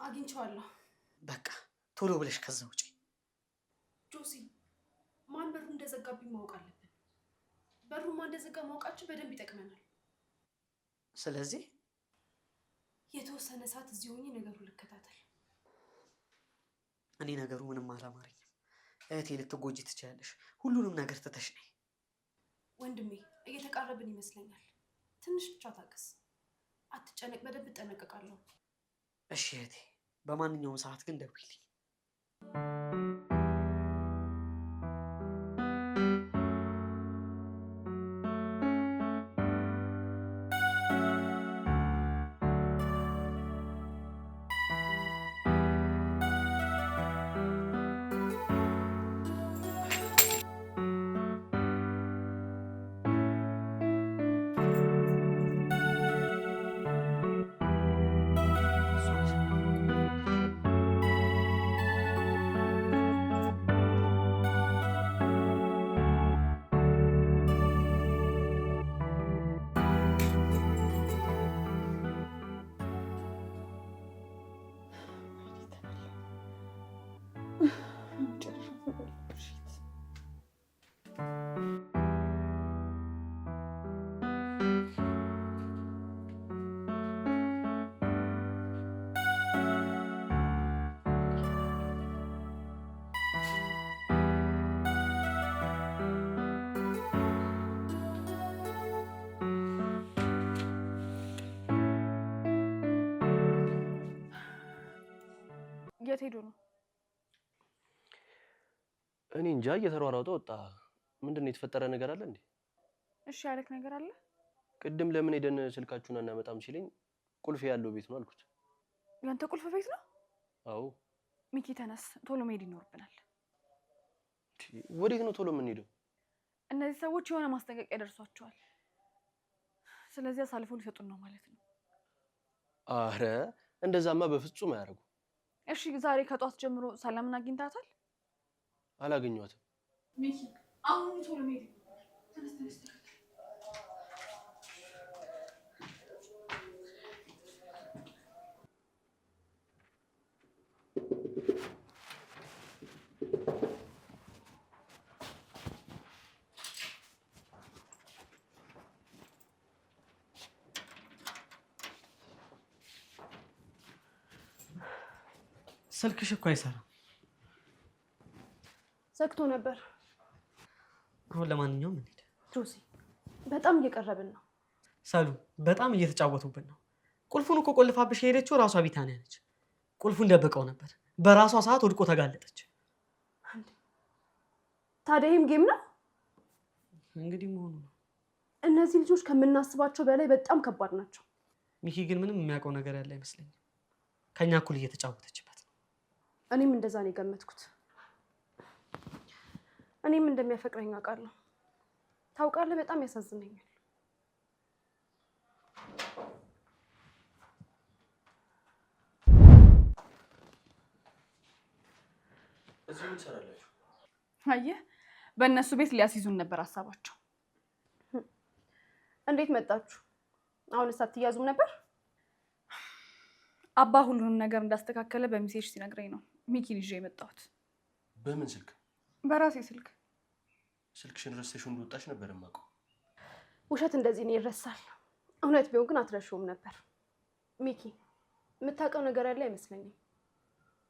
አግኝቼዋለሁ። በቃ ቶሎ ብለሽ ከዛ ውጪ። ጆሲ፣ ማን በሩ እንደዘጋብኝ ማወቅ አለብን። በሩ ማን እንደዘጋ ማወቃችን በደንብ ይጠቅመናል። ስለዚህ የተወሰነ ሰዓት እዚህ ሆኜ ነገሩን ልከታተል። እኔ ነገሩ ምንም አላማረኝም። እህቴ ልትጎጂ ትችላለሽ። ሁሉንም ነገር ትተሽ ነይ። ወንድሜ እየተቃረብን ይመስለኛል። ትንሽ ብቻ ታገስ። አትጨነቅ፣ በደንብ እጠነቀቃለሁ። እሺ እህቴ፣ በማንኛውም ሰዓት ግን ደውይልኝ። የት ሄዶ ነው? እኔ እንጃ እየተሯሯጠ ወጣ። ምንድነው የተፈጠረ ነገር አለ እንዴ? እሺ ያለክ ነገር አለ? ቅድም ለምን ሄደን ስልካችሁን አናመጣም ሲለኝ ቁልፍ ያለው ቤት ነው አልኩት። ያንተ ቁልፍ ቤት ነው? አዎ። ሚኪ ተነስ፣ ቶሎ መሄድ ይኖርብናል። ወዴት ነው ቶሎ የምንሄደው? እነዚህ ሰዎች የሆነ ማስጠንቀቂያ ደርሷቸዋል። ስለዚህ አሳልፎ ሊሰጡን ነው ማለት ነው። አረ እንደዛማ በፍጹም አያደርጉ። እሺ ዛሬ ከጧት ጀምሮ ሰላምን አግኝታታል? አላገኘኋትም። ሚኪ አሁን ቶሎ መሄድ ተነስ ተነስ። ስልክሽ እኮ አይሰራም። ዘግቶ ነበር። አሁን ለማንኛውም እንሂድ። ጆሲ በጣም እየቀረብን ነው። ሰሉ በጣም እየተጫወቱብን ነው። ቁልፉን እኮ ቆልፋብሽ የሄደችው ራሷ ቢታንያ ነች። ቁልፉን ደብቀው ነበር። በራሷ ሰዓት ወድቆ ተጋለጠች። ታዲያ ይህም ጌም ነው እንግዲህ መሆኑ ነው። እነዚህ ልጆች ከምናስባቸው በላይ በጣም ከባድ ናቸው። ሚኪ ግን ምንም የሚያውቀው ነገር ያለ አይመስለኝም። ከኛ እኩል እየተጫወተችበት ነው። እኔም እንደዛ ነው የገመትኩት። እኔም እንደሚያፈቅረኝ አውቃለሁ። ታውቃለህ፣ በጣም ያሳዝነኛል። እዚህ ምን ትሰራላችሁ? አየህ፣ በእነሱ ቤት ሊያስይዙን ነበር ሀሳባቸው። እንዴት መጣችሁ? አሁንስ አትያዙም ነበር? አባ ሁሉንም ነገር እንዳስተካከለ በሚሴጅ ሲነግረኝ ነው ሚኪን ይዤ የመጣሁት። በምን ስልክ? በራሴ ስልክ። ስልክሽን ረስተሽው እንደወጣሽ ነበር የማውቀው። ውሸት እንደዚህ ነው ይረሳል። እውነት ቢሆን ግን አትረሺውም ነበር። ሚኪ የምታውቀው ነገር ያለ አይመስለኝም።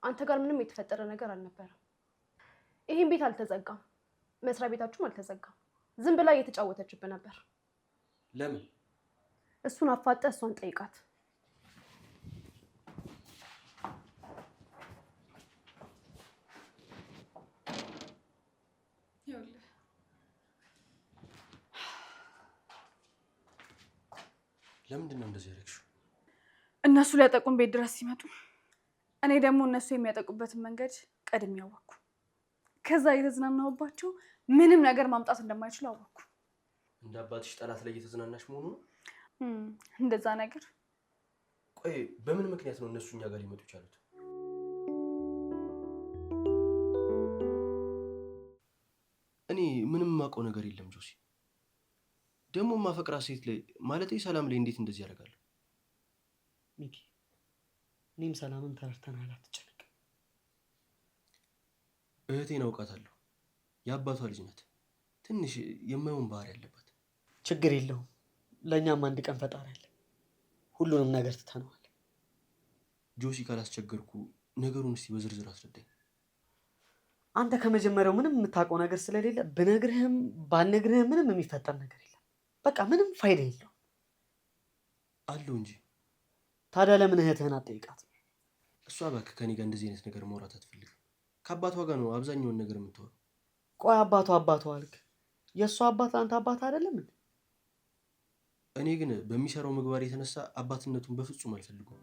አንተ ጋር ምንም የተፈጠረ ነገር አልነበረም። ይሄን ቤት አልተዘጋም፣ መስሪያ ቤታችሁም አልተዘጋም። ዝም ብላ እየተጫወተችብህ ነበር። ለምን? እሱን አፋጠ እሷን ጠይቃት። ለምንድን ነው እንደዚህ ያደረግሽው? እነሱ ሊያጠቁን ቤት ድረስ ሲመጡ እኔ ደግሞ እነሱ የሚያጠቁበትን መንገድ ቀድሜ አወቅኩ። ከዛ እየተዝናናሁባቸው ምንም ነገር ማምጣት እንደማይችሉ አወቅኩ። እንደ አባትሽ ጠላት ላይ እየተዝናናሽ መሆኑ ነው? እንደዛ ነገር። ቆይ በምን ምክንያት ነው እነሱ እኛ ጋር ሊመጡ ይቻሉት? እኔ ምንም የማውቀው ነገር የለም ጆሲ። ደግሞ ማፈቅራ ሴት ላይ ማለቴ ሰላም ላይ እንዴት እንደዚህ ያደርጋሉ? ሚኪ እኔም ሰላምን ተረድተናል፣ አትጨነቅ። እህቴን አውቃታለሁ። የአባቷ ልጅ ናት። ትንሽ የማይሆን ባህሪ ያለባት። ችግር የለውም። ለእኛም አንድ ቀን ፈጣሪ አለ። ሁሉንም ነገር ትተነዋል። ጆሲ ካላስቸገርኩ ነገሩን እስቲ በዝርዝር አስረዳኝ። አንተ ከመጀመሪያው ምንም የምታውቀው ነገር ስለሌለ ብነግርህም ባልነግርህም ምንም የሚፈጠር ነገር የለም። በቃ ምንም ፋይዳ የለውም። አለው እንጂ። ታዲያ ለምን እህትህን አትጠይቃት? እሷ እባክህ ከኔ ጋር እንደዚህ አይነት ነገር ማውራት አትፈልግም። ከአባቷ ጋር ነው አብዛኛውን ነገር የምትወራው። ቆይ አባቷ አልክ? የእሷ አባት ለአንተ አባት አይደለም እንዴ? እኔ ግን በሚሰራው ምግባር የተነሳ አባትነቱን በፍጹም አልፈልጉም።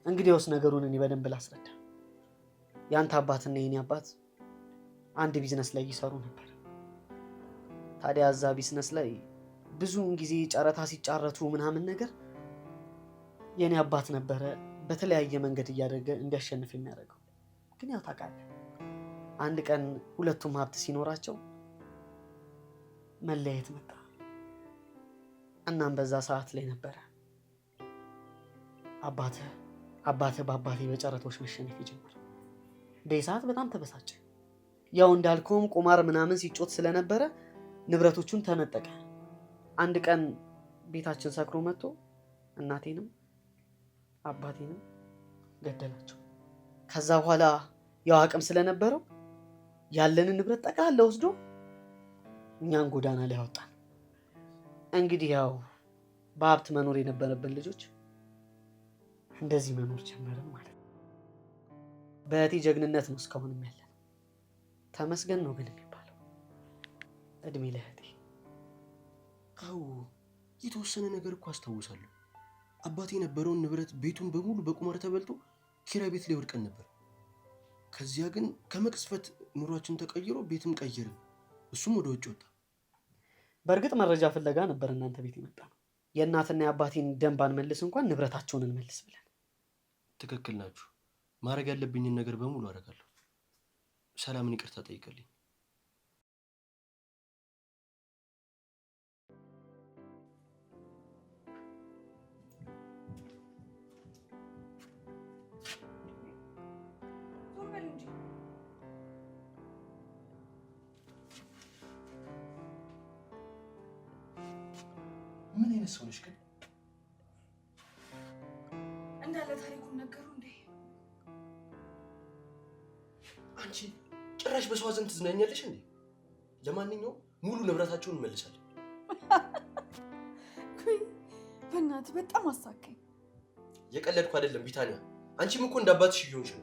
እንግዲያውስ ነገሩን እኔ በደንብ ላስረዳ። የአንተ አባትና የኔ አባት አንድ ቢዝነስ ላይ ይሰሩ ነበር። ታዲያ እዛ ቢዝነስ ላይ ብዙውን ጊዜ ጨረታ ሲጫረቱ ምናምን ነገር የኔ አባት ነበረ በተለያየ መንገድ እያደረገ እንዲያሸንፍ የሚያደርገው። ግን ያው ታውቃለህ፣ አንድ ቀን ሁለቱም ሀብት ሲኖራቸው መለያየት መጣ። እናም በዛ ሰዓት ላይ ነበረ አባትህ በአባቴ በጨረታዎች መሸነፍ የጀመረው። በሰዓት በጣም ተበሳጨ። ያው እንዳልከውም ቁማር ምናምን ሲጮት ስለነበረ ንብረቶቹን ተነጠቀ። አንድ ቀን ቤታችን ሰክሮ መጥቶ እናቴንም አባቴንም ገደላቸው። ከዛ በኋላ ያው አቅም ስለነበረው ያለንን ንብረት ጠቅላላ ወስዶ እኛን ጎዳና ላይ አወጣን። እንግዲህ ያው በሀብት መኖር የነበረብን ልጆች እንደዚህ መኖር ጀመርን ማለት ነው። በእህቴ ጀግንነት ነው እስካሁንም ያለ። ተመስገን ነው ግን የሚባለው። እድሜ ለእህቴ። አዎ የተወሰነ ነገር እኮ አስታውሳለሁ። አባቴ የነበረውን ንብረት ቤቱን በሙሉ በቁማር ተበልቶ ኪራይ ቤት ላይ ወድቀን ነበር። ከዚያ ግን ከመቅስፈት ኑሯችን ተቀይሮ ቤትም ቀየርን። እሱም ወደ ውጭ ወጣ። በእርግጥ መረጃ ፍለጋ ነበር እናንተ ቤት የመጣ ነው። የእናትና የአባቴን ደም ባንመልስ እንኳን ንብረታቸውን እንመልስ ብለን። ትክክል ናችሁ። ማድረግ ያለብኝን ነገር በሙሉ አደርጋለሁ። ሰላምን ይቅርታ ጠይቀልኝ። ምን አይነት ሰው ነሽ ግን? እንዳለ ታሪኩን ነገሩ እንዴ? አንቺ ጭራሽ በሰው ሐዘን ትዝናኛለሽ እንዴ? ለማንኛውም ሙሉ ንብረታቸውን እንመልሳለን። በእናትህ በጣም አሳከኝ። የቀለድኩ አይደለም ቢታንያ። አንቺም እኮ እንደ አባትሽ እየሆንሽ ነው።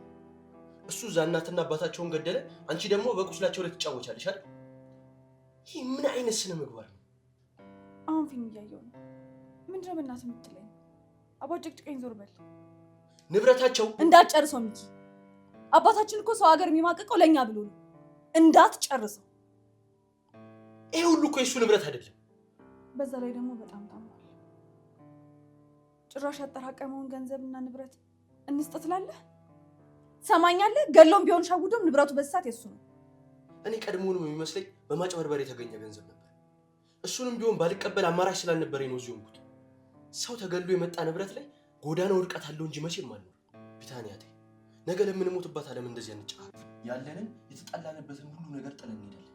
እሱ እዛ እናትና አባታቸውን ገደለ፣ አንቺ ደግሞ በቁስላቸው ላይ ትጫወቻለሽ አይደል? ይህ ምን አይነት ስነ ምግባር ነው? አሁን ፊልም እያየሁ ነው። ምንድነው በእናትህ የምትለኝ? አባጭቅጭቀኝ፣ ዞር በል። ንብረታቸው እንዳትጨርሰው ሚኪ። አባታችን እኮ ሰው ሀገር የሚማቀቀው ለእኛ ብሎ ነው። እንዳትጨርሰው። ይሄ ሁሉ እኮ የእሱ ንብረት አይደለም። በዛ ላይ ደግሞ በጣም ታሟል። ጭራሽ ያጠራቀመውን ገንዘብና ንብረት እንስጥ ትላለህ? ሰማኛለህ? ገሎም ቢሆን ሻጉዶም ንብረቱ በዚህ ሰዓት የሱ ነው። እኔ ቀድሞውንም የሚመስለኝ በማጭበርበር የተገኘ ገንዘብ ነበር። እሱንም ቢሆን ባልቀበል አማራጭ ስላልነበረኝ ነው እዚህ ሆንኩት። ሰው ተገሎ የመጣ ንብረት ላይ ጎዳና ውድቀት አለው እንጂ መቼም አልኖርም። ቢታንያቴ ነገ ለምንሞትባት ዓለም እንደዚህ አንጫወት። ያለንን የተጣላንበትን ሁሉ ነገር ጥለን እንሄዳለን።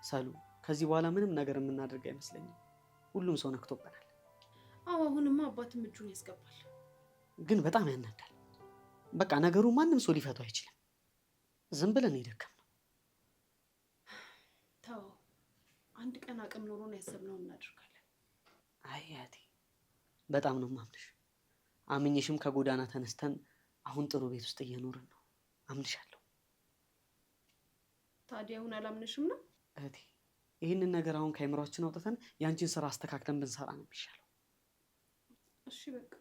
ሳሉ ከዚህ በኋላ ምንም ነገር የምናደርግ አይመስለኝም። ሁሉም ሰው ነክቶበናል። አዎ አሁንማ አባትም እጁን ያስገባል። ግን በጣም ያናዳል። በቃ ነገሩ ማንም ሰው ሊፈታው አይችልም። ዝም ብለን የደከምነው። ተው፣ አንድ ቀን አቅም ኖሮን ያሰብነውን እናደርጋለን። አይ አያቴ በጣም ነው የማምንሽ። አምኜሽም ከጎዳና ተነስተን አሁን ጥሩ ቤት ውስጥ እየኖርን ነው። አምንሻለሁ። ታዲያ አሁን አላምንሽም ነው? እህቴ ይህንን ነገር አሁን ከአይምሯችን አውጥተን ያንቺን ስራ አስተካክለን ብንሰራ ነው የሚሻለው። እሺ በቃ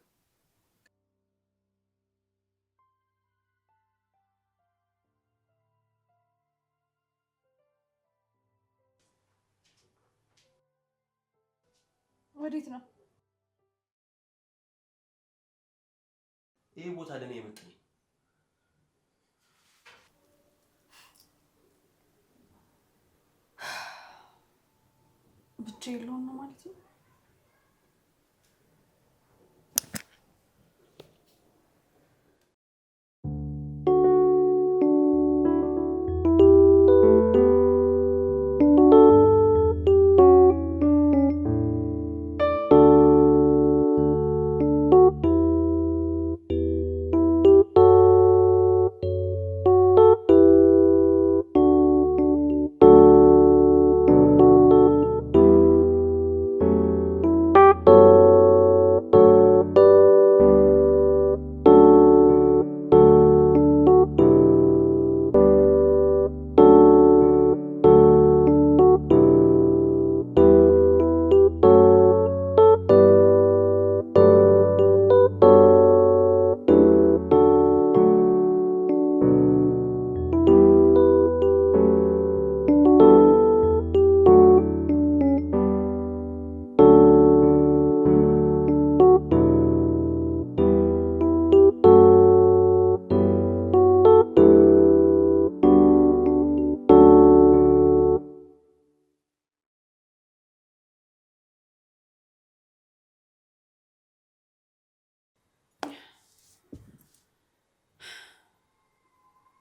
ወዴት ነው? ይሄ ቦታ ለኔ የመጣኝ ብቻ የለውም ነው ማለት ነው።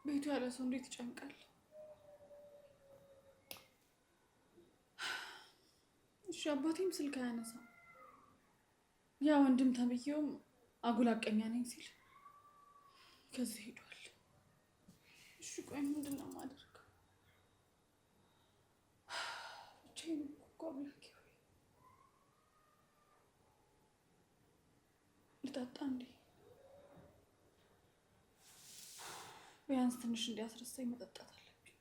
ቤቱ ያለ ሰው እንዴት ይጨንቃል? እሺ አባቴም ስልክ አያነሳም። ያ ወንድም ተብዬውም አጉል አቀኛ ነኝ ሲል ከዚህ ሄዷል። እሺ ቆይ ምንድን ነው የማደርገው? ብቻዬን እኮ አምላኬ ሆይ ልጠጣ እንዴ? ቢያንስ ትንሽ እንዲያስረሳኝ መጠጣት አለብኝ።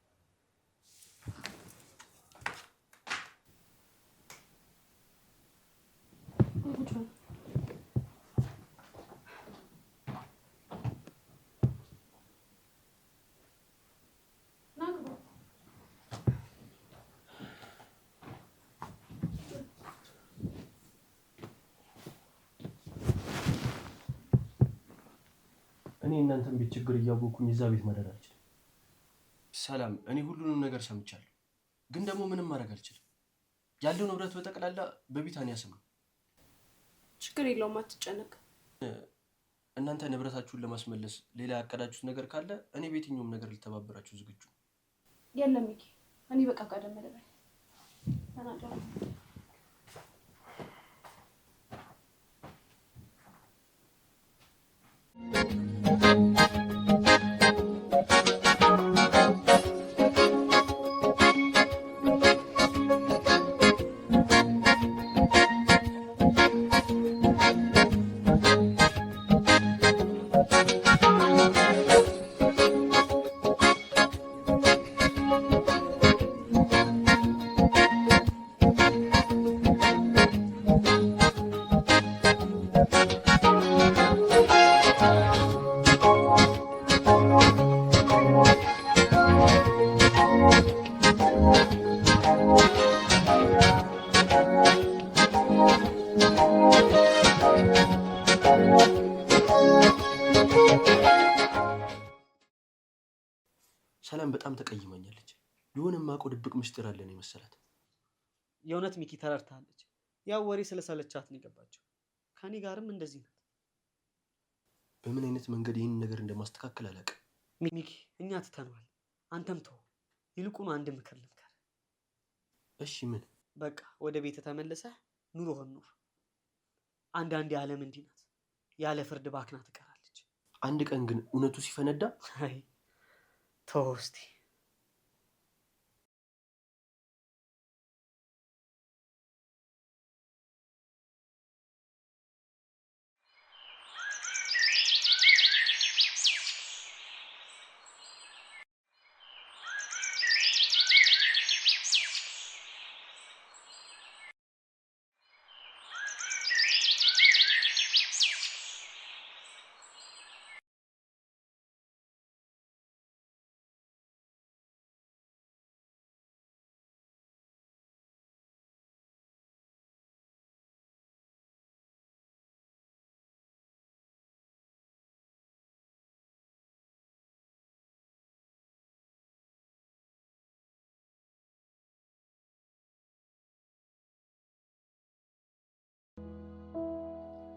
እኔ እናንተን ቤት ችግር እያወቅኩኝ እዛ ቤት ማደር አልችልም። ሰላም፣ እኔ ሁሉንም ነገር ሰምቻለሁ፣ ግን ደግሞ ምንም ማድረግ አልችልም። ያለው ንብረት በጠቅላላ በቢታንያ ስም ነው። ችግር የለውም፣ አትጨነቅ። እናንተ ንብረታችሁን ለማስመለስ ሌላ ያቀዳችሁት ነገር ካለ እኔ በየትኛውም ነገር ልተባበራችሁ ዝግጁ። የለም ሚኪ፣ እኔ በቃ ጋደም መለበል ተናገር። ሰላም በጣም ተቀይማኛለች። የሆነ የማውቀው ድብቅ ምስጢር አለን የመሰላት። የእውነት ሚኪ ተረድታለች። ያው ወሬ ስለሰለቻት ነው የገባቸው። ከኔ ጋርም እንደዚህ ናት። በምን አይነት መንገድ ይህን ነገር እንደማስተካከል አላውቅም። ሚኪ እኛ ትተነዋል፣ አንተም ተው። ይልቁኑ አንድ ምክር ልምከር። እሺ ምን? በቃ ወደ ቤት ተመልሰህ ኑሮህን ኑር። አንዳንዴ ዓለም እንዲህ ናት፣ ያለ ፍርድ ባክና ትቀራለች። አንድ ቀን ግን እውነቱ ሲፈነዳ አይ ተው እስቲ።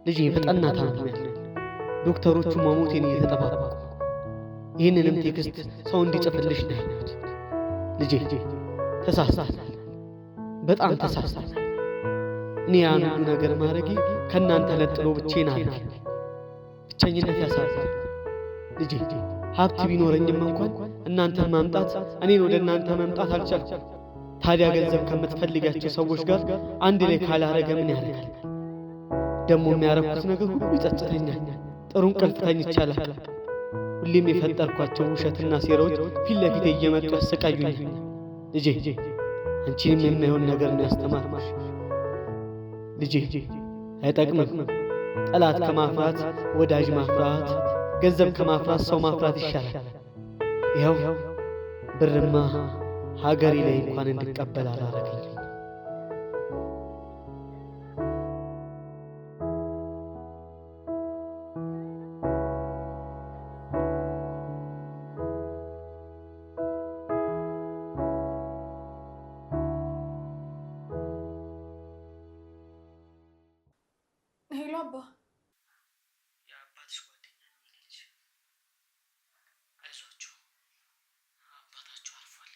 ልጄ በጠና ታምሜያለሁ። ዶክተሮቹ መሞቴን እየተጠባበቁ፣ ይህንንም ቴክስት ሰው እንዲጽፍልሽ ነው ያሉት። ልጄ ተሳስተሃል፣ በጣም ተሳስተሃል። እኔ ያን ሁሉ ነገር ማድረጌ ከእናንተ ነጥሎ ብቻዬን አድርጌ፣ ብቸኝነት ያሳዝናል። ልጄ ሀብት ቢኖረኝም እንኳን እናንተን ማምጣት፣ እኔን ወደ እናንተ መምጣት አልቻልኩም። ታዲያ ገንዘብ ከምትፈልጋቸው ሰዎች ጋር አንድ ላይ ካላረገ ምን ያደርጋል? ደግሞ የሚያረኩት ነገር ሁሉ ይጸጽተኛል። ጥሩ እንቅልፍ ተኝቼ አላውቅም። ሁሌም የፈጠርኳቸው ውሸትና ሴራዎች ፊት ለፊቴ እየመጡ ያሰቃዩኛል። ልጄ አንቺንም የማይሆን ነገር ነው ያስተማርኩሽ። ልጄ አይጠቅምም። ጠላት ከማፍራት ወዳጅ ማፍራት፣ ገንዘብ ከማፍራት ሰው ማፍራት ይሻላል። ይኸው ብርማ ሀገሬ ላይ እንኳን እንድቀበል አላረገኝ። ሄሎ አባ። የአባትሽ ጓደኛ ልጅ አይዟችሁ፣ አባታችሁ አርፏል።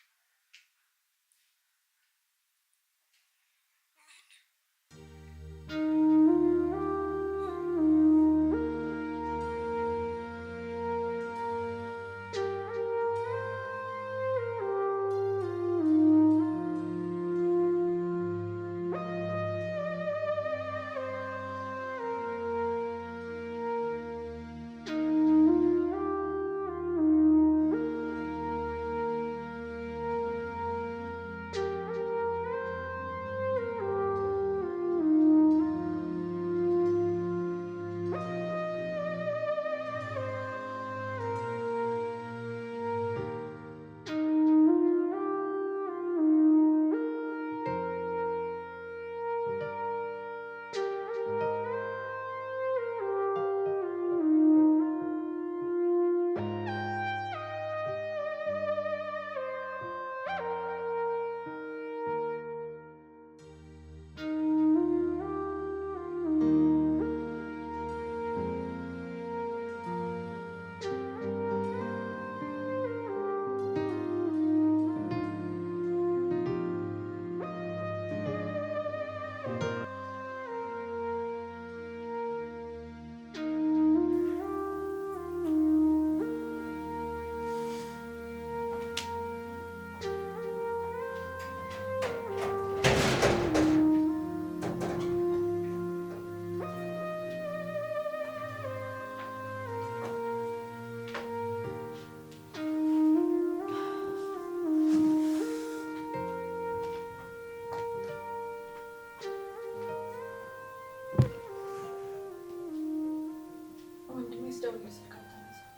ብደውልልህ ስልክ አታነሳም?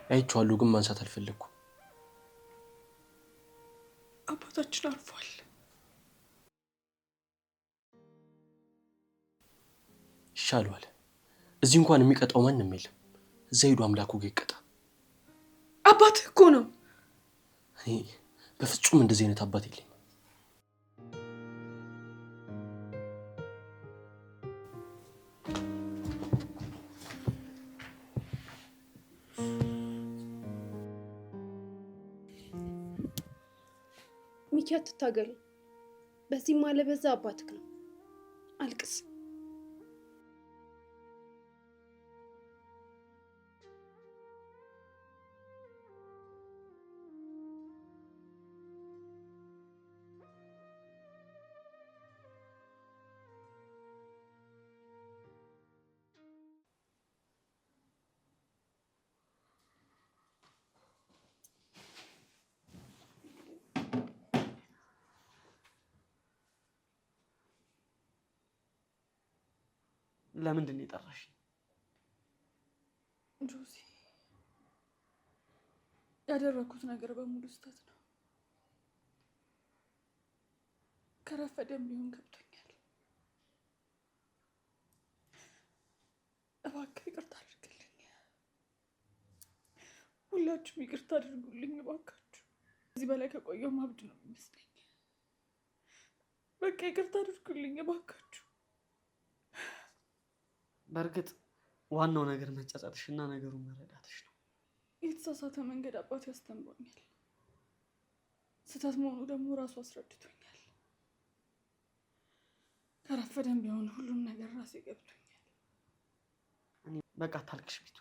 አይቼዋለሁ ግን ማንሳት አልፈለኩም። አባታችን አርፏል። ይሻለዋል። እዚህ እንኳን የሚቀጣው ማንም የለም። እዛ ሄዶ አምላኩ ጋር ይቀጣ። አባትህ እኮ ነው። እኔ በፍጹም እንደዚህ አይነት አባት የለኝም። ሚኪ አትታገሉ። በዚህም አለ በዛ አባትህ ነው። አልቅስ። ለምንድን ነው የጠራሽ? ጆሲ፣ ያደረኩት ነገር በሙሉ ስህተት ነው። ከረፈደም ቢሆን ገብቶኛል። እባክህ ይቅርታ አድርግልኝ። ሁላችሁም ይቅርታ አድርጉልኝ እባካችሁ። ከዚህ በላይ ከቆየው ማብድ ነው የሚመስለኝ። በቃ ይቅርታ አድርጉልኝ እባካችሁ። በእርግጥ ዋናው ነገር መጸጸትሽና ነገሩን መረዳትሽ ነው። የተሳሳተ መንገድ አባቴ ያስተምሮኛል። ስህተት መሆኑ ደግሞ ራሱ አስረድቶኛል። ከረፈደም ቢሆን ሁሉም ነገር ራሴ ገብቶኛል። በቃ አታልቅሽ ቤቱ፣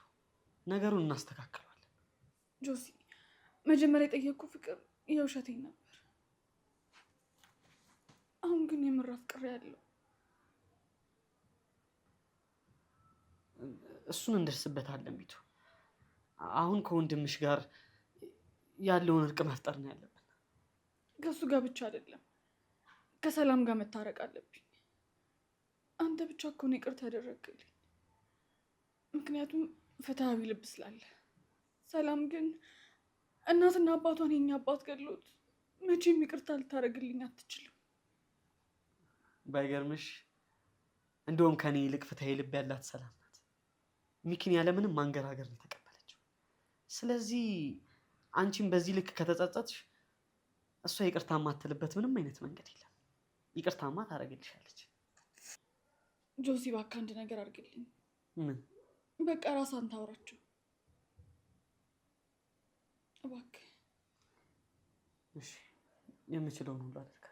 ነገሩን እናስተካክለዋለን። ጆሲ፣ መጀመሪያ የጠየቅኩ ፍቅር የውሸቴን ነበር። አሁን ግን የምር አፍቅሬያለሁ። እሱን እንደርስበታለን ቤቱ። አሁን ከወንድምሽ ጋር ያለውን እርቅ መፍጠር ነው ያለብን። ከእሱ ጋር ብቻ አይደለም፣ ከሰላም ጋር መታረቅ አለብኝ። አንተ ብቻ እኮ ነው ይቅርታ ያደረግልኝ። ምክንያቱም ፍትሃዊ ልብ ስላለ። ሰላም ግን እናትና አባቷን የኛ አባት ገድሎት መቼም ይቅርታ ልታደርግልኝ አትችልም። ባይገርምሽ እንደውም ከኔ ይልቅ ፍትሃዊ ልብ ያላት ሰላም ናት። ሚኪን ያለምንም ማንገራገር ነው የተቀበለችው። ስለዚህ አንቺም በዚህ ልክ ከተጸጸትሽ እሷ ይቅርታ ማትልበት ምንም አይነት መንገድ የለም። ይቅርታማ ታደርግልሻለች። ጆሲ፣ እባክህ አንድ ነገር አድርግልኝ። ምን? በቃ ራስህን ታውራቸው እባክህ። እሺ፣ የምችለውን ሁሉ አደርጋለሁ።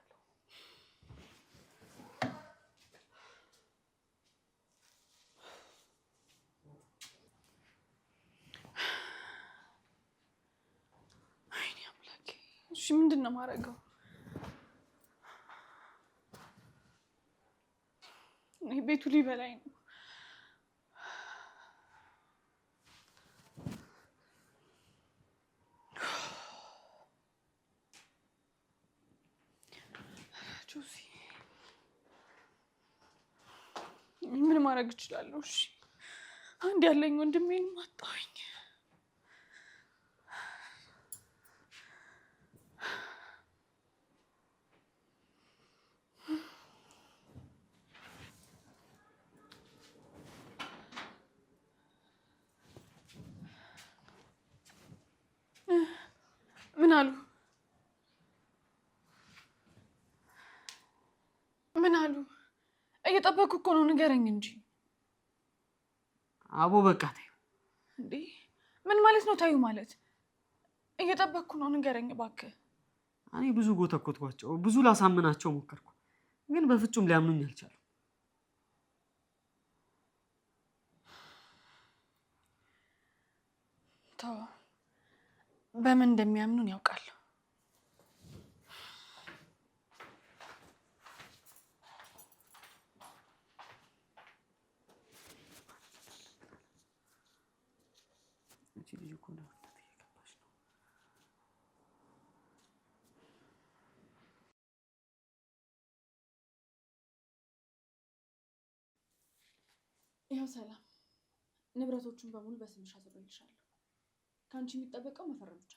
አይኔ አምላኬ። እሺ፣ ምንድን ነው የማደርገው? ቤቱ ሊበላኝ ነው። ጆሲ፣ ምን ማድረግ እችላለሁ? እሺ፣ አንድ ያለኝ ወንድሜን ማጣሁኝ። ምን አሉ? ምን አሉ? እየጠበኩ እኮ ነው፣ ንገረኝ እንጂ። አቦ በቃ ተይው። እንዴ ምን ማለት ነው ታዩ ማለት? እየጠበኩ ነው፣ ንገረኝ እባክህ። እኔ ብዙ ጎተኮትኳቸው፣ ብዙ ላሳምናቸው ሞከርኩ፣ ግን በፍጹም ሊያምኑኝ አልቻሉም። ተው፣ በምን እንደሚያምኑን ያውቃለሁ። ልጅ እኮ ለመፍታት እየገባች ነው። ይኸው ሰላም፣ ንብረቶቹን በሙሉ በስምሽ አዝሬልሻለሁ። ከአንቺ የሚጠበቀው መፈረም ብቻ